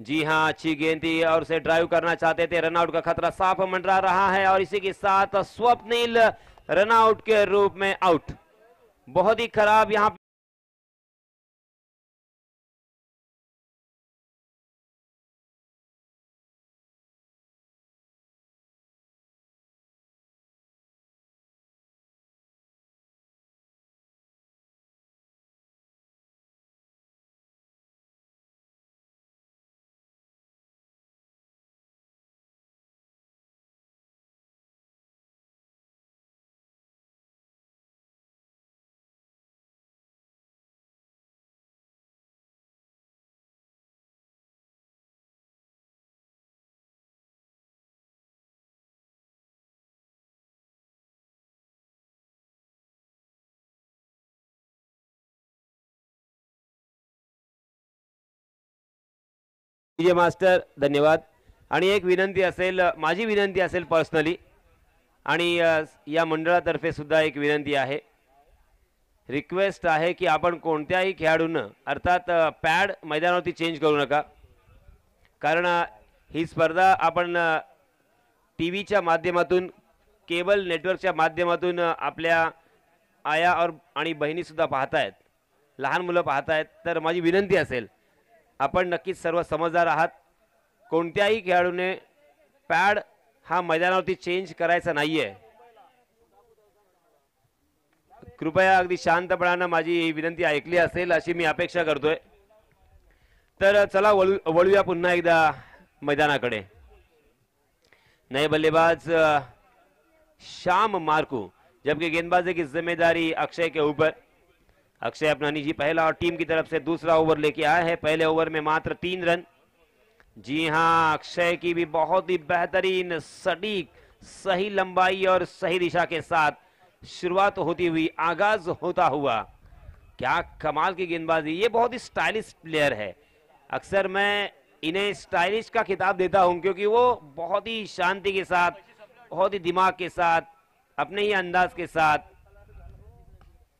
जी हां, अच्छी गेंद थी और उसे ड्राइव करना चाहते थे। रनआउट का खतरा साफ मंडरा रहा है और इसी के साथ स्वप्निल रनआउट के रूप में आउट। बहुत ही खराब यहां मास्टर, धन्यवाद। आणि एक विनंती असेल, माझी विनंती असेल पर्सनली, आणि या मंडळातर्फे सुद्धा एक विनंती आहे, रिक्वेस्ट आहे की आपण कोणत्याही खेळाडूंना अर्थात पॅड मैदानावरती चेंज करू नका, कारण ही स्पर्धा आपण टीव्हीच्या माध्यमातून, केबल नेटवर्कच्या माध्यमातून आपल्या आया आणि बहिणी सुद्धा पाहतायत, लहान मुलं पाहतायत। तर माझी विनंती असेल, आपण नक्कीच सर्व समजदार आहात, कोणत्याही खेळाडूने पॅड हा मैदानावरती चेंज करायचा नाहीये। कृपया अगदी शांतपणाने माझी विनंती ऐकली असेल अशी मी अपेक्षा करतोय। तर चला वळूया पुन्हा एकदा मैदानाकडे। नए बल्लेबाज श्याम मार्कू, जबकि गेंदबाजी की जिम्मेदारी अक्षय के ऊपर। अक्षय अपना निजी पहला और टीम की तरफ से दूसरा ओवर लेके आया है। पहले ओवर में मात्र 3 रन। जी हां, अक्षय की भी बहुत ही बेहतरीन, सटीक, सही लंबाई और सही दिशा के साथ शुरुआत होती हुई, आगाज होता हुआ, क्या कमाल की गेंदबाजी। ये बहुत ही स्टाइलिश प्लेयर है। अक्सर मैं इन्हें स्टाइलिश का खिताब देता हूं क्योंकि वो बहुत ही शांति के साथ, बहुत ही दिमाग के साथ, अपने ही अंदाज के साथ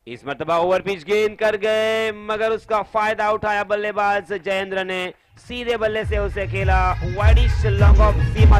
इस मर्तबा ओवर पिच गेंद कर गए, मगर उसका फायदा उठाया बल्लेबाज जयेंद्र ने। सीधे बल्ले से उसे खेला वाइडिश लॉन्ग ऑफ सीमा।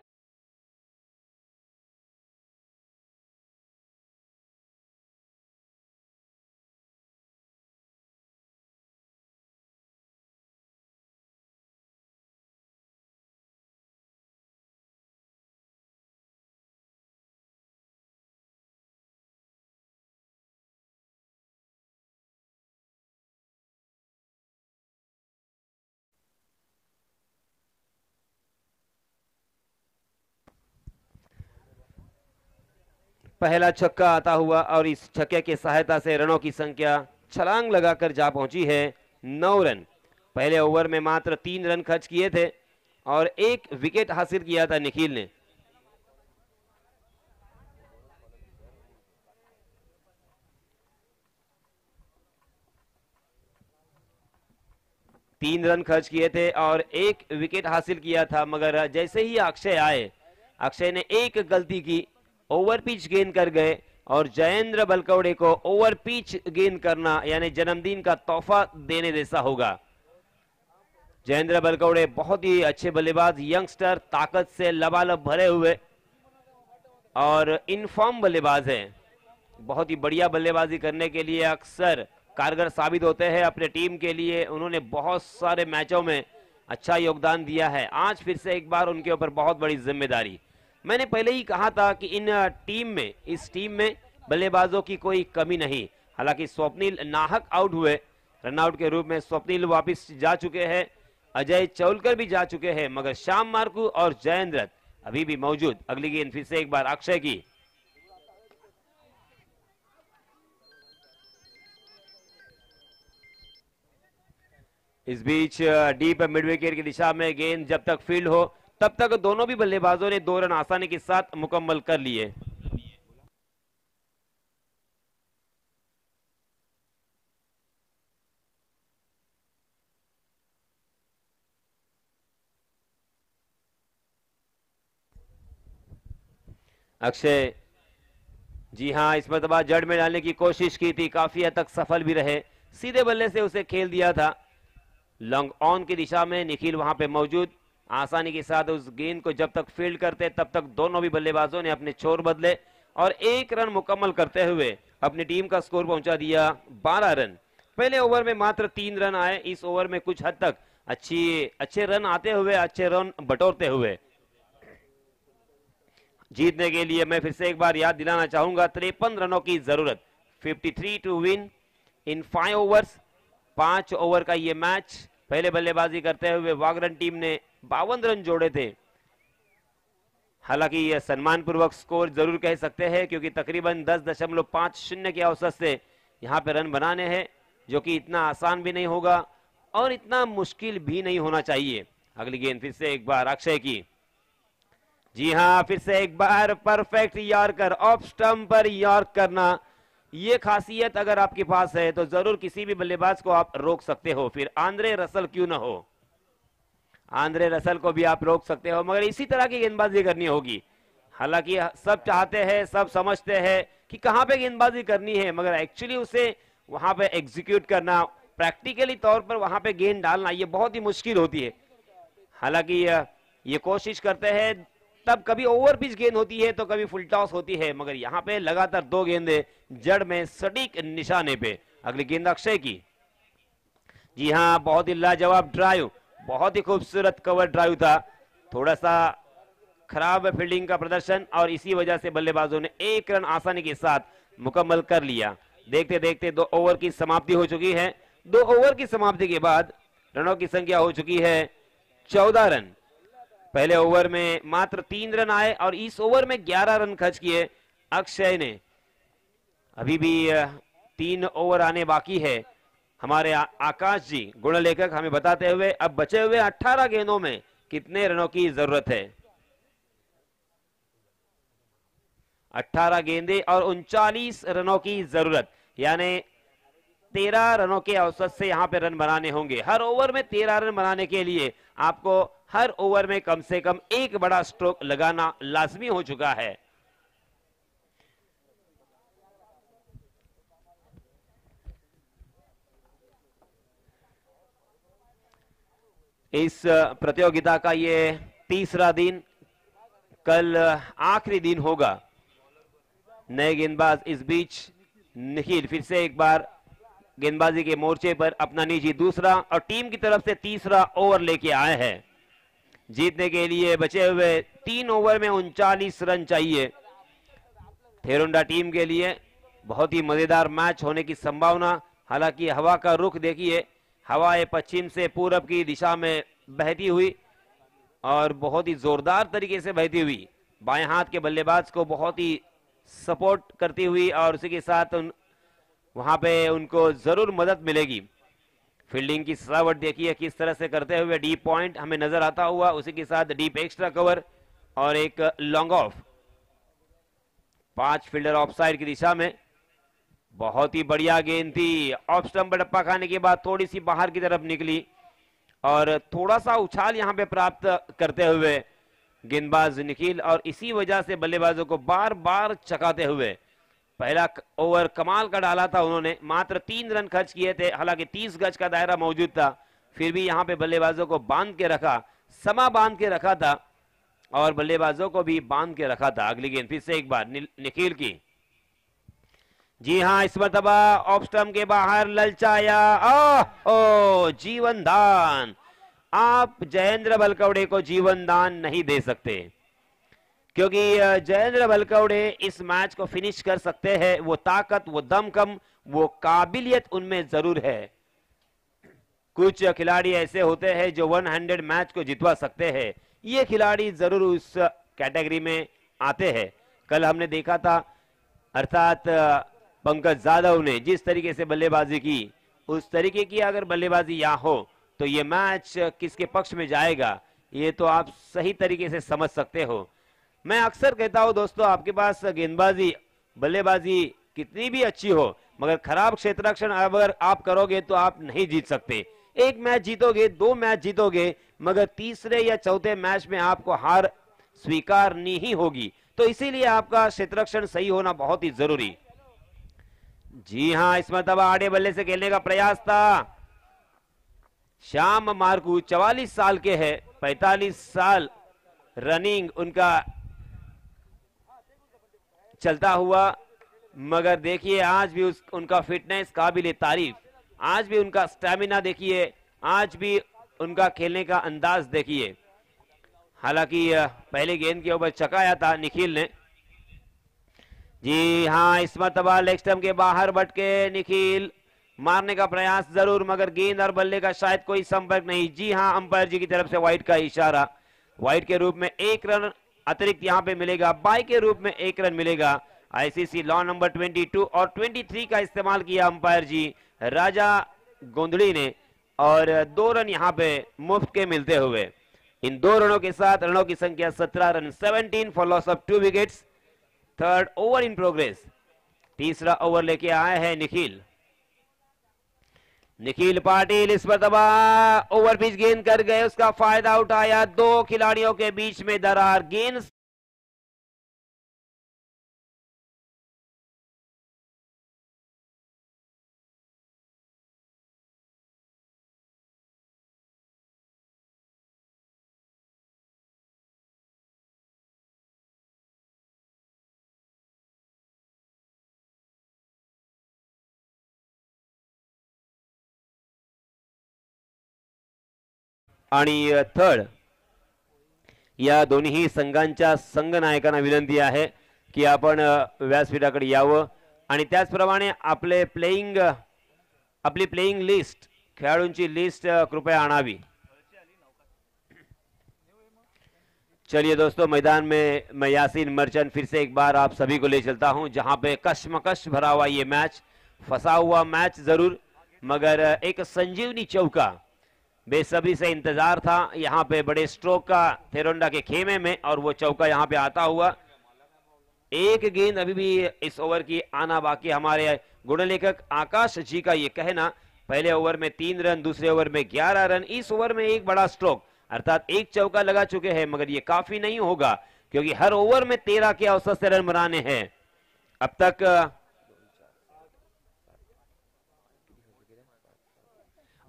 पहला छक्का आता हुआ और इस छक्के की सहायता से रनों की संख्या छलांग लगाकर जा पहुंची है 9 रन। पहले ओवर में मात्र 3 रन खर्च किए थे और 1 विकेट हासिल किया था निखिल ने। तीन रन खर्च किए थे और 1 विकेट हासिल किया था, मगर जैसे ही अक्षय आए, अक्षय ने एक गलती की, ओवर पिच गेंद कर गए और जयेंद्र बलकौड़े को ओवर पिच गेंद करना यानी जन्मदिन का तोहफा देने जैसा होगा। जयेंद्र बलकौड़े बहुत ही अच्छे बल्लेबाज, यंगस्टर, ताकत से लबालब भरे हुए और इनफॉर्म बल्लेबाज हैं। बहुत ही बढ़िया बल्लेबाजी करने के लिए अक्सर कारगर साबित होते हैं अपने टीम के लिए। उन्होंने बहुत सारे मैचों में अच्छा योगदान दिया है। आज फिर से एक बार उनके ऊपर बहुत बड़ी जिम्मेदारी। मैंने पहले ही कहा था कि इस टीम में बल्लेबाजों की कोई कमी नहीं। हालांकि स्वप्निल नाहक आउट हुए, रनआउट के रूप में स्वप्निल वापस जा चुके हैं, अजय चौलकर भी जा चुके हैं, मगर श्याम मार्कू और जयेंद्र अभी भी मौजूद। अगली गेंद फिर से एक बार अक्षय की। इस बीच डीप मिड विकेट की दिशा में गेंद जब तक फील्ड हो तब तक दोनों भी बल्लेबाजों ने 2 रन आसानी के साथ मुकम्मल कर लिए। अक्षय, जी हाँ, इस मरतबा जड़ में डालने की कोशिश की थी, काफी हद तक सफल भी रहे, सीधे बल्ले से उसे खेल दिया था लॉन्ग ऑन की दिशा में। निखिल वहां पे मौजूद, आसानी के साथ उस गेंद को जब तक फील्ड करते तब तक दोनों भी बल्लेबाजों ने अपने छोर बदले और 1 रन मुकम्मल करते हुए अपनी टीम का स्कोर पहुंचा दिया 12 रन। पहले ओवर में मात्र 3 रन आए, इस ओवर में कुछ हद तक अच्छे रन आते हुए, अच्छे रन बटोरते हुए जीतने के लिए मैं फिर से एक बार याद दिलाना चाहूंगा 53 रनों की जरूरत, 53 to win in 5 overs. 5 over का ये मैच। पहले बल्लेबाजी करते हुए वागरन टीम ने 52 रन जोड़े थे। हालांकि यह सम्मानपूर्वक स्कोर जरूर कह सकते हैं, क्योंकि तकरीबन 10.50 के औसत से यहां पे रन बनाने हैं, जो कि इतना आसान भी नहीं होगा और इतना मुश्किल भी नहीं होना चाहिए। अगली गेंद फिर से एक बार अक्षय की, जी हां, फिर से एक बार परफेक्ट यॉर्कर, ऑफ स्टंप पर यॉर्क करना, ये खासियत अगर आपके पास है तो जरूर किसी भी बल्लेबाज को आप रोक सकते हो, फिर आंद्रे रसल क्यों ना हो, आंद्रे रसल को भी आप रोक सकते हो, मगर इसी तरह की गेंदबाजी करनी होगी। हालांकि सब चाहते हैं, सब समझते हैं कि कहां पे गेंदबाजी करनी है, मगर एक्चुअली उसे वहां पे एग्जीक्यूट करना, प्रैक्टिकली तौर पर वहां पे गेंद डालना, ये बहुत ही मुश्किल होती है। हालांकि ये कोशिश करते हैं, तब कभी ओवर पिच गेंद होती है तो कभी फुल टॉस होती है, मगर यहाँ पे लगातार 2 गेंदें जड़ में सटीक निशाने पे। अगली गेंद अक्षय की, जी हाँ, बहुत ही लाजवाब ड्राइव, बहुत ही खूबसूरत कवर ड्राइव था, थोड़ा सा खराब फील्डिंग का प्रदर्शन और इसी वजह से बल्लेबाजों ने 1 रन आसानी के साथ मुकम्मल कर लिया। देखते देखते 2 ओवर की समाप्ति हो चुकी है। 2 ओवर की समाप्ति के बाद रनों की संख्या हो चुकी है 14 रन। पहले ओवर में मात्र 3 रन आए और इस ओवर में 11 रन खर्च किए अक्षय ने। अभी भी 3 ओवर आने बाकी है। हमारे आकाश जी गुण लेखक हमें बताते हुए अब बचे हुए 18 गेंदों में कितने रनों की जरूरत है। 18 गेंदें और 39 रनों की जरूरत, यानी 13 रनों के औसत से यहां पे रन बनाने होंगे। हर ओवर में 13 रन बनाने के लिए आपको हर ओवर में कम से कम 1 बड़ा स्ट्रोक लगाना लाजमी हो चुका है। इस प्रतियोगिता का ये तीसरा दिन, कल आखिरी दिन होगा। नए गेंदबाज इस बीच निखिल फिर से एक बार गेंदबाजी के मोर्चे पर अपना निजी दूसरा और टीम की तरफ से तीसरा ओवर लेके आए हैं। जीतने के लिए बचे हुए 3 ओवर में 39 रन चाहिए। थेरोंडा टीम के लिए बहुत ही मजेदार मैच होने की संभावना। हालांकि हवा का रुख देखिए, हवाएं पश्चिम से पूरब की दिशा में बहती हुई और बहुत ही जोरदार तरीके से बहती हुई, बाएं हाथ के बल्लेबाज को बहुत ही सपोर्ट करती हुई और उसी के साथ वहां पे उनको जरूर मदद मिलेगी। फील्डिंग की सजावट देखिए किस तरह से करते हुए, डीप पॉइंट हमें नजर आता हुआ, उसी के साथ डीप एक्स्ट्रा कवर और एक long off. 5 fielder of side की दिशा में, बहुत ही बढ़िया गेंद थी। ऑफ स्टंप पर डप्पा खाने के बाद थोड़ी सी बाहर की तरफ निकली और थोड़ा सा उछाल यहां पे प्राप्त करते हुए गेंदबाज निखिल, और इसी वजह से बल्लेबाजों को बार बार चकाते हुए पहला ओवर कमाल का डाला था उन्होंने। मात्र 3 रन खर्च किए थे, हालांकि 30 गज का दायरा मौजूद था, फिर भी यहां पे बल्लेबाजों को बांध के रखा, समा बांध के रखा था और बल्लेबाजों को भी बांध के रखा था। अगली गेंद फिर से एक बार निखिल की, जी हां, इस मरतबा ऑफ स्टंप के बाहर ललचाया, ओह जीवन दान। आप जयेंद्र बलकवड़े को जीवन दान नहीं दे सकते, क्योंकि जयेंद्र बलकवड़े इस मैच को फिनिश कर सकते हैं। वो ताकत, वो दमखम, वो काबिलियत उनमें जरूर है। कुछ खिलाड़ी ऐसे होते हैं जो 100 मैच को जितवा सकते हैं, ये खिलाड़ी जरूर उस कैटेगरी में आते हैं। कल हमने देखा था, अर्थात पंकज यादव ने जिस तरीके से बल्लेबाजी की, उस तरीके की अगर बल्लेबाजी यहां हो तो ये मैच किसके पक्ष में जाएगा, ये तो आप सही तरीके से समझ सकते हो। मैं अक्सर कहता हूं दोस्तों, आपके पास गेंदबाजी, बल्लेबाजी कितनी भी अच्छी हो, मगर खराब क्षेत्ररक्षण अगर आप करोगे तो आप नहीं जीत सकते। 1 मैच जीतोगे, 2 मैच जीतोगे, मगर तीसरे या चौथे मैच में आपको हार स्वीकारनी ही होगी। तो इसीलिए आपका क्षेत्ररक्षण सही होना बहुत ही जरूरी। जी हां, इस मरतबा आड़े बल्ले से खेलने का प्रयास था। श्याम मार्कू 44 साल के हैं, 45 साल रनिंग उनका चलता हुआ, मगर देखिए आज भी उनका फिटनेस काबिल तारीफ, आज भी उनका स्टैमिना देखिए, आज भी उनका खेलने का अंदाज देखिए। हालांकि पहले गेंद के ऊपर चकाया था निखिल ने। जी हां, इस मरतबा लेग स्टंप के बाहर बटके निखिल मारने का प्रयास जरूर, मगर गेंद और बल्ले का शायद कोई संपर्क नहीं। जी हां, अंपायर जी की तरफ से वाइड का इशारा, वाइड के रूप में 1 रन अतिरिक्त यहां पे मिलेगा, बाई के रूप में 1 रन मिलेगा। आईसीसी लॉ नंबर 22 और 23 का इस्तेमाल किया अंपायर जी राजा गोंधली ने, और 2 रन यहां पे मुफ्त के मिलते हुए। इन 2 रनों के साथ रनों की संख्या 17 run, 17 for loss of 2 wickets. Third over in progress, तीसरा ओवर लेके आए हैं निखिल। निखिल पाटिल इस मरतबा ओवर पिच गेंद कर गए, उसका फायदा उठाया, 2 खिलाड़ियों के बीच में दरार, गेंद आणि थर्ड या दोन्ही संघांच्या संघनायकांना विनंती आहे की आपण व्यासपीठाकडे यावं आणि त्याचप्रमाणे आपली प्लेइंग लिस्ट, खेळाडूंची लिस्ट कृपया आणावी। चलिए दोस्तों, मैदान में मैं यासीन मर्चेंट फिर से एक बार आप सभी को ले चलता हूं, जहां पे कश्मकश भरा हुआ ये मैच, फंसा हुआ मैच जरूर, मगर एक संजीवनी चौका बेसब्री से इंतजार था यहां पे बड़े स्ट्रोक का थेरोंडा के खेमे में, और वो चौका यहां पे आता हुआ। एक गेंद अभी भी इस ओवर की आना बाकी। हमारे गुणलेखक आकाश जी का ये कहना, पहले ओवर में 3 रन, दूसरे ओवर में 11 रन, इस ओवर में एक बड़ा स्ट्रोक अर्थात एक चौका लगा चुके हैं, मगर ये काफी नहीं होगा क्योंकि हर ओवर में 13 के औसत से रन बनाने हैं। अब तक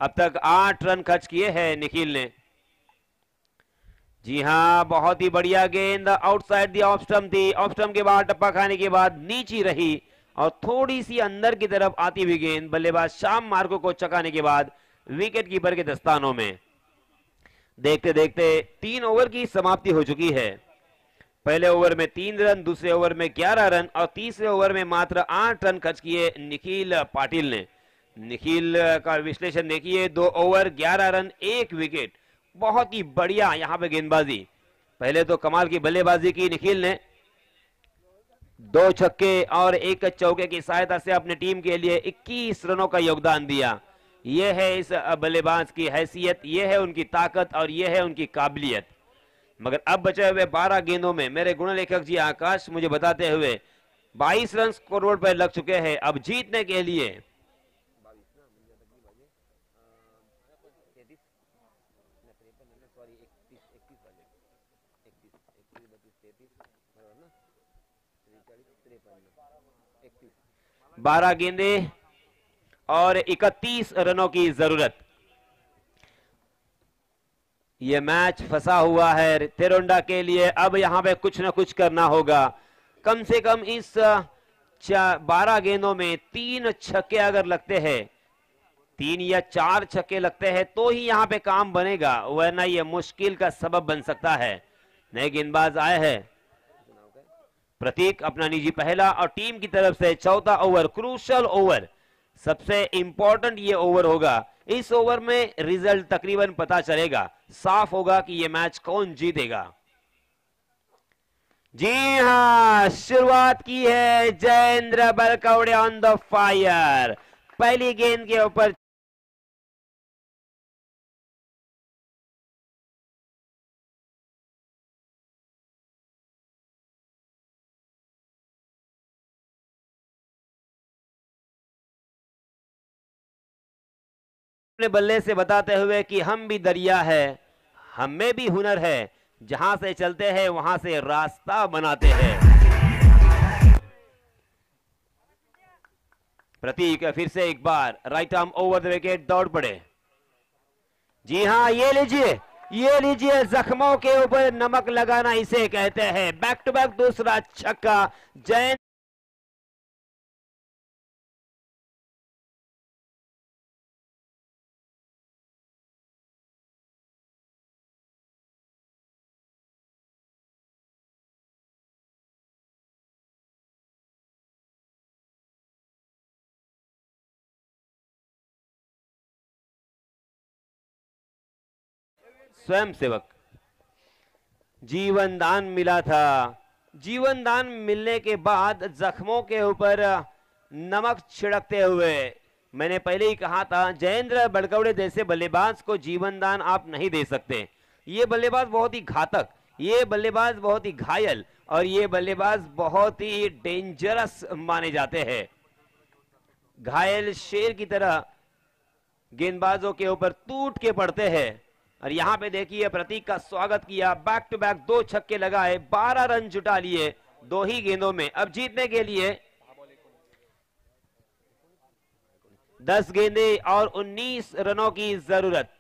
8 रन खर्च किए हैं निखिल ने। जी हां, बहुत ही बढ़िया गेंद आउटसाइड दी ऑफ स्टंप थी, ऑफ स्टंप के बाद टप्पा खाने के बाद नीची रही और थोड़ी सी अंदर की तरफ आती हुई गेंद बल्लेबाज श्याम मार्को को चकाने के बाद विकेट कीपर के दस्तानों में। देखते देखते 3 ओवर की समाप्ति हो चुकी है। पहले ओवर में 3 रन, दूसरे ओवर में 11 रन और तीसरे ओवर में मात्र 8 रन खर्च किए निखिल पाटिल ने। निखिल का विश्लेषण देखिए, 2 ओवर 11 रन 1 विकेट, बहुत ही बढ़िया यहां पे गेंदबाजी। पहले तो कमाल की बल्लेबाजी की निखिल ने, 2 छक्के और 1 चौके की सहायता से अपनी टीम के लिए 21 रनों का योगदान दिया। यह है इस बल्लेबाज की हैसियत, यह है उनकी ताकत और यह है उनकी काबिलियत। मगर अब बचे हुए 12 गेंदों में मेरे गुणलेखक जी आकाश मुझे बताते हुए 22 रन स्कोरबोर्ड पर लग चुके हैं। अब जीतने के लिए बारह गेंदे और 31 रनों की जरूरत। यह मैच फंसा हुआ है थेरोंडा के लिए, अब यहां पे कुछ ना कुछ करना होगा। कम से कम इस 12 गेंदों में 3 छक्के अगर लगते हैं, 3 या 4 छक्के लगते हैं तो ही यहां पे काम बनेगा, वरना यह मुश्किल का सबब बन सकता है। नए गेंदबाज आए हैं, प्रतीक अपना निजी पहला और टीम की तरफ से चौथा ओवर, क्रूशल ओवर, सबसे इंपॉर्टेंट ये ओवर होगा। इस ओवर में रिजल्ट तकरीबन पता चलेगा, साफ होगा कि ये मैच कौन जीतेगा। जी हां, शुरुआत की है Jayendra Balkawade on the fire. पहली गेंद के ऊपर अपने बल्ले से बताते हुए कि हम भी दरिया है, हम में भी हुनर है, जहां से चलते हैं वहां से रास्ता बनाते हैं। प्रतीक फिर से एक बार right arm over the wicket दौड़ पड़े। जी हां, ये लीजिए जख्मों के ऊपर नमक लगाना इसे कहते हैं। बैक टू बैक दूसरा छक्का जयंत। स्वयं सेवक जीवन दान मिला था। जीवन दान मिलने के बाद जख्मों के ऊपर नमक छिड़कते हुए मैंने पहले ही कहा था, जयेंद्र बड़कवड़े जैसे बल्लेबाज को जीवन दान आप नहीं दे सकते। ये बल्लेबाज बहुत ही घातक, ये बल्लेबाज बहुत ही घायल और ये बल्लेबाज बहुत ही डेंजरस माने जाते हैं। घायल शेर की तरह गेंदबाजों के ऊपर टूट के पड़ते हैं। और यहां पे देखिए प्रतीक का स्वागत किया, बैक टू बैक 2 छक्के लगाए, 12 रन जुटा लिए 2 ही गेंदों में। अब जीतने के लिए 10 गेंदे और 19 रनों की जरूरत।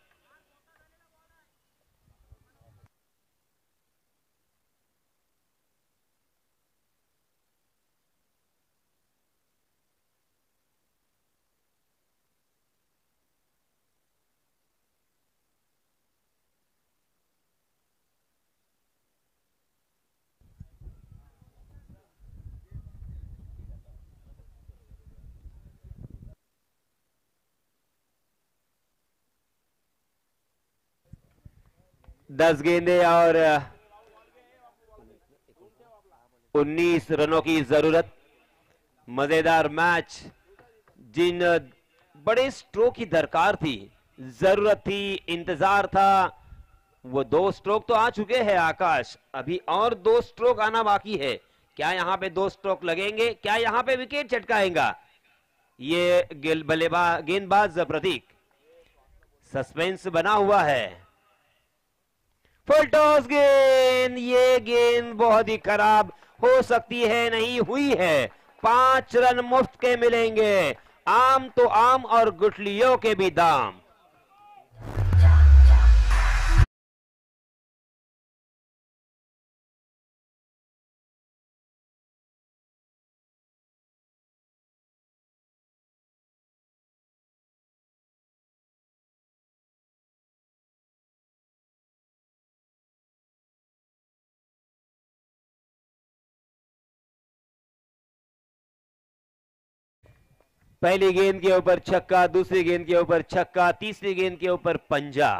दस गेंदे और 19 रनों की जरूरत। मजेदार मैच, जिन बड़े स्ट्रोक की दरकार थी, जरूरत थी, इंतजार था, वो 2 स्ट्रोक तो आ चुके हैं आकाश। अभी और 2 स्ट्रोक आना बाकी है। क्या यहां पे 2 स्ट्रोक लगेंगे? क्या यहां पे विकेट चटकाएगा ये गेंदबाज प्रतीक? सस्पेंस बना हुआ है। फुल टॉस गेंद, ये गेंद बहुत ही खराब हो सकती है, नहीं हुई है। 5 रन मुफ्त के मिलेंगे। आम तो आम और गुठलियों के भी दाम। पहली गेंद के ऊपर छक्का, दूसरी गेंद के ऊपर छक्का, तीसरी गेंद के ऊपर पंजा।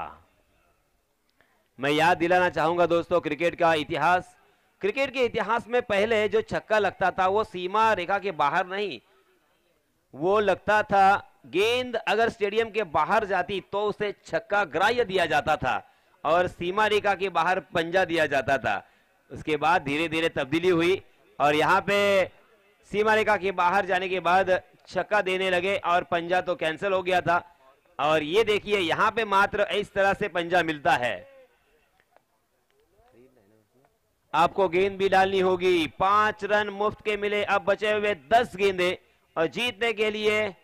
मैं याद दिलाना चाहूंगा दोस्तों, क्रिकेट का इतिहास, क्रिकेट के इतिहास में पहले जो छक्का लगता था वो सीमा रेखा के बाहर नहीं, वो लगता था गेंद अगर स्टेडियम के बाहर जाती तो उसे छक्का ग्राह्य दिया जाता था और सीमा रेखा के बाहर पंजा दिया जाता था। उसके बाद धीरे धीरे तब्दीली हुई और यहाँ पे सीमा रेखा के बाहर जाने के बाद छक्का देने लगे और पंजा तो कैंसिल हो गया था। और ये देखिए यहां पे मात्र इस तरह से पंजा मिलता है। आपको गेंद भी डालनी होगी। 5 रन मुफ्त के मिले, अब बचे हुए 10 गेंदे और जीतने के लिए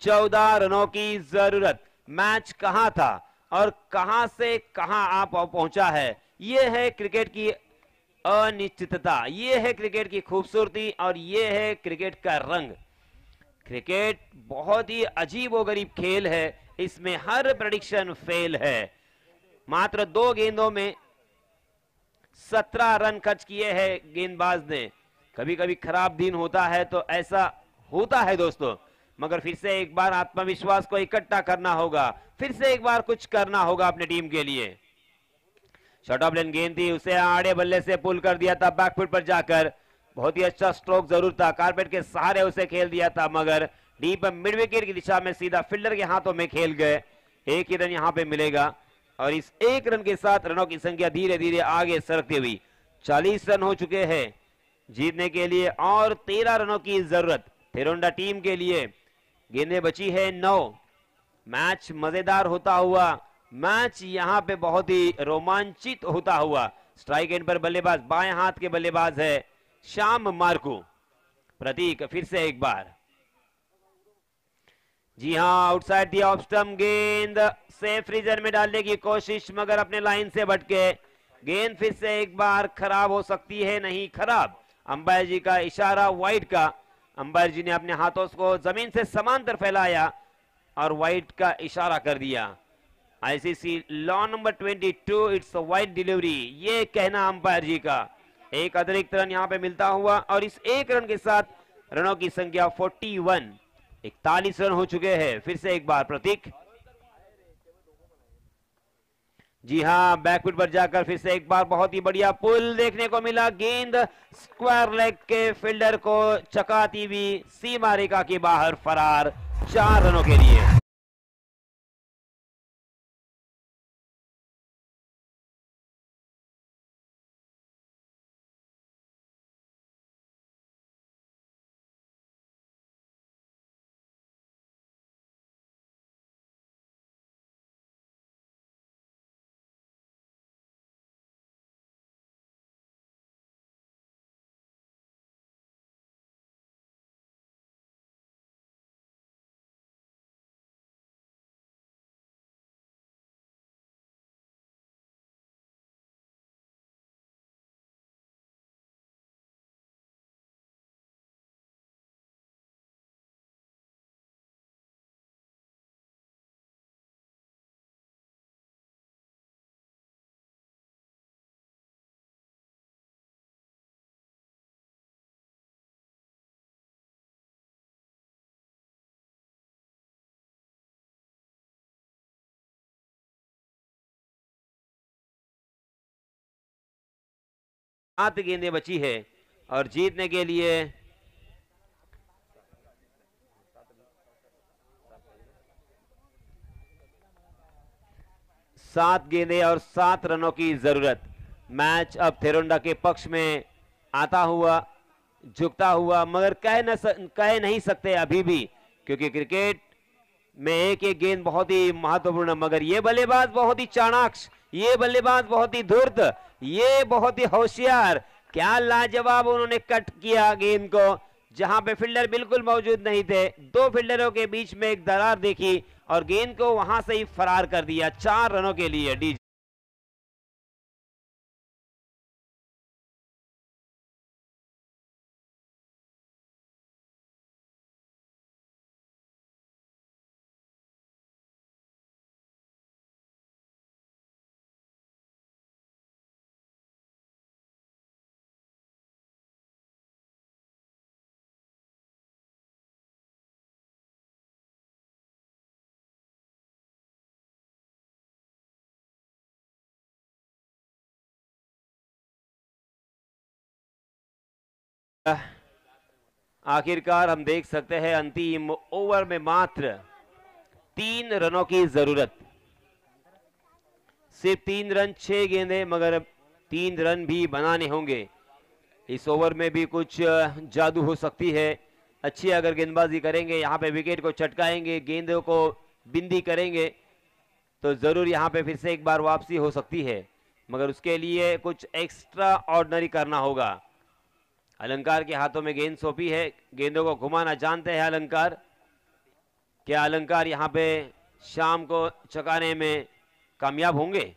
14 रनों की जरूरत। मैच कहां था और कहां से कहां आप पहुंचा है, यह है क्रिकेट की अनिश्चितता, ये है क्रिकेट की खूबसूरती और ये है क्रिकेट का रंग। क्रिकेट बहुत ही अजीब व गरीब खेल है, इसमें हर प्रेडिक्शन फेल है। मात्र 2 गेंदों में 17 रन खर्च किए हैं गेंदबाज ने। कभी कभी खराब दिन होता है तो ऐसा होता है दोस्तों, मगर फिर से एक बार आत्मविश्वास को इकट्ठा करना होगा, फिर से एक बार कुछ करना होगा अपने टीम के लिए। शॉर्ट ऑफ लेन गेंद थी, उसे आड़े बल्ले से पुल कर दिया था बैकफुट पर जाकर। बहुत ही अच्छा स्ट्रोक जरूर था, कारपेट के सहारे उसे खेल दिया था, मगर डीप मिड विकेट की दिशा में सीधा फील्डर के हाथों में खेल गए। 1 ही रन यहां पे मिलेगा और इस 1 रन के साथ रनों की संख्या धीरे धीरे आगे सरकती हुई 40 रन हो चुके हैं। जीतने के लिए और 13 रनों की जरूरत थिरोंडा टीम के लिए। गेंदें बची है 9। मैच मजेदार होता हुआ मैच यहां पे बहुत ही रोमांचित होता हुआ। स्ट्राइक एंड पर बल्लेबाज बाएं हाथ के बल्लेबाज है श्याम मार्कू। प्रतीक फिर से एक बार, जी हां, आउटसाइड दी ऑफ स्टंप, गेंद सेफ रीजन में डालने की कोशिश मगर अपने लाइन से भटके। गेंद फिर से एक बार खराब हो सकती है, नहीं खराब। अंपायर जी का इशारा वाइड का। अंपायर जी ने अपने हाथों को जमीन से समांतर फैलाया और वाइड का इशारा कर दिया। ICC law number 22, it's wide delivery, ये कहना अंपायर जी का। एक अतिरिक्त रन यहां पे मिलता हुआ और इस एक रन के साथ रनों की संख्या 41, 41 रन हो चुके हैं। फिर से एक बार प्रतीक, जी हां, बैकफुट पर जाकर फिर से एक बार बहुत ही बढ़िया पुल देखने को मिला। गेंद स्क्वायर लेग के फील्डर को चकाती हुई सीमा रेखा के बाहर फरार, 4 रनों के लिए। सात गेंदें बची है और जीतने के लिए सात गेंदें और 7 रनों की जरूरत। मैच अब थेरोंडा के पक्ष में आता हुआ, झुकता हुआ, मगर कह नहीं सकते अभी भी, क्योंकि क्रिकेट में एक एक गेंद बहुत ही महत्वपूर्ण। मगर ये बल्लेबाज बहुत ही चाणाक्ष, ये बल्लेबाज बहुत ही धूर्त, ये बहुत ही होशियार। क्या लाजवाब उन्होंने कट किया गेंद को, जहां पे फील्डर बिल्कुल मौजूद नहीं थे। 2 फील्डरों के बीच में एक दरार देखी और गेंद को वहां से ही फरार कर दिया, 4 रनों के लिए। डी आखिरकार हम देख सकते हैं अंतिम ओवर में मात्र 3 रनों की जरूरत। सिर्फ 3 रन, 6 गेंदें, मगर 3 रन भी बनाने होंगे। इस ओवर में भी कुछ जादू हो सकती है। अच्छी अगर गेंदबाजी करेंगे, यहाँ पे विकेट को चटकाएंगे, गेंदों को बिंदी करेंगे, तो जरूर यहाँ पे फिर से एक बार वापसी हो सकती है। मगर उसके लिए कुछ एक्स्ट्रा ऑर्डिनरी करना होगा। अलंकार के हाथों में गेंद सौंपी है, गेंदों को घुमाना जानते हैं अलंकार। क्या अलंकार यहाँ पे शाम को चकाने में कामयाब होंगे?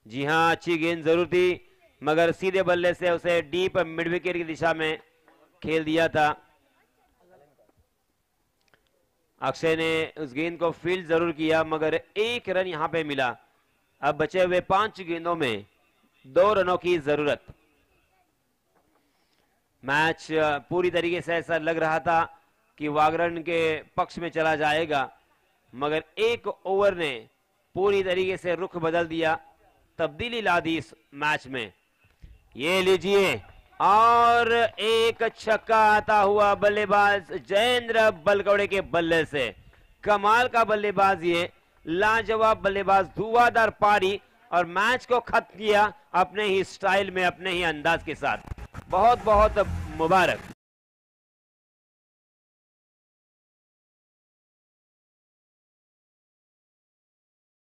जी हां, अच्छी गेंद जरूर थी, मगर सीधे बल्ले से उसे डीप मिड विकेट की दिशा में खेल दिया था। अक्षय ने उस गेंद को फील्ड जरूर किया, मगर 1 रन यहां पे मिला। अब बचे हुए 5 गेंदों में 2 रनों की जरूरत। मैच पूरी तरीके से ऐसा लग रहा था कि वागरन के पक्ष में चला जाएगा, मगर एक ओवर ने पूरी तरीके से रुख बदल दिया, तब्दीली ला दी इस मैच में। ये लीजिए, और एक छक्का आता हुआ बल्लेबाज जयेंद्र बलगौड़े के बल्ले से। कमाल का बल्लेबाज, ये लाजवाब बल्लेबाज, धुआंधार पारी, और मैच को खत्म किया अपने ही स्टाइल में, अपने ही अंदाज के साथ। बहुत बहुत मुबारक।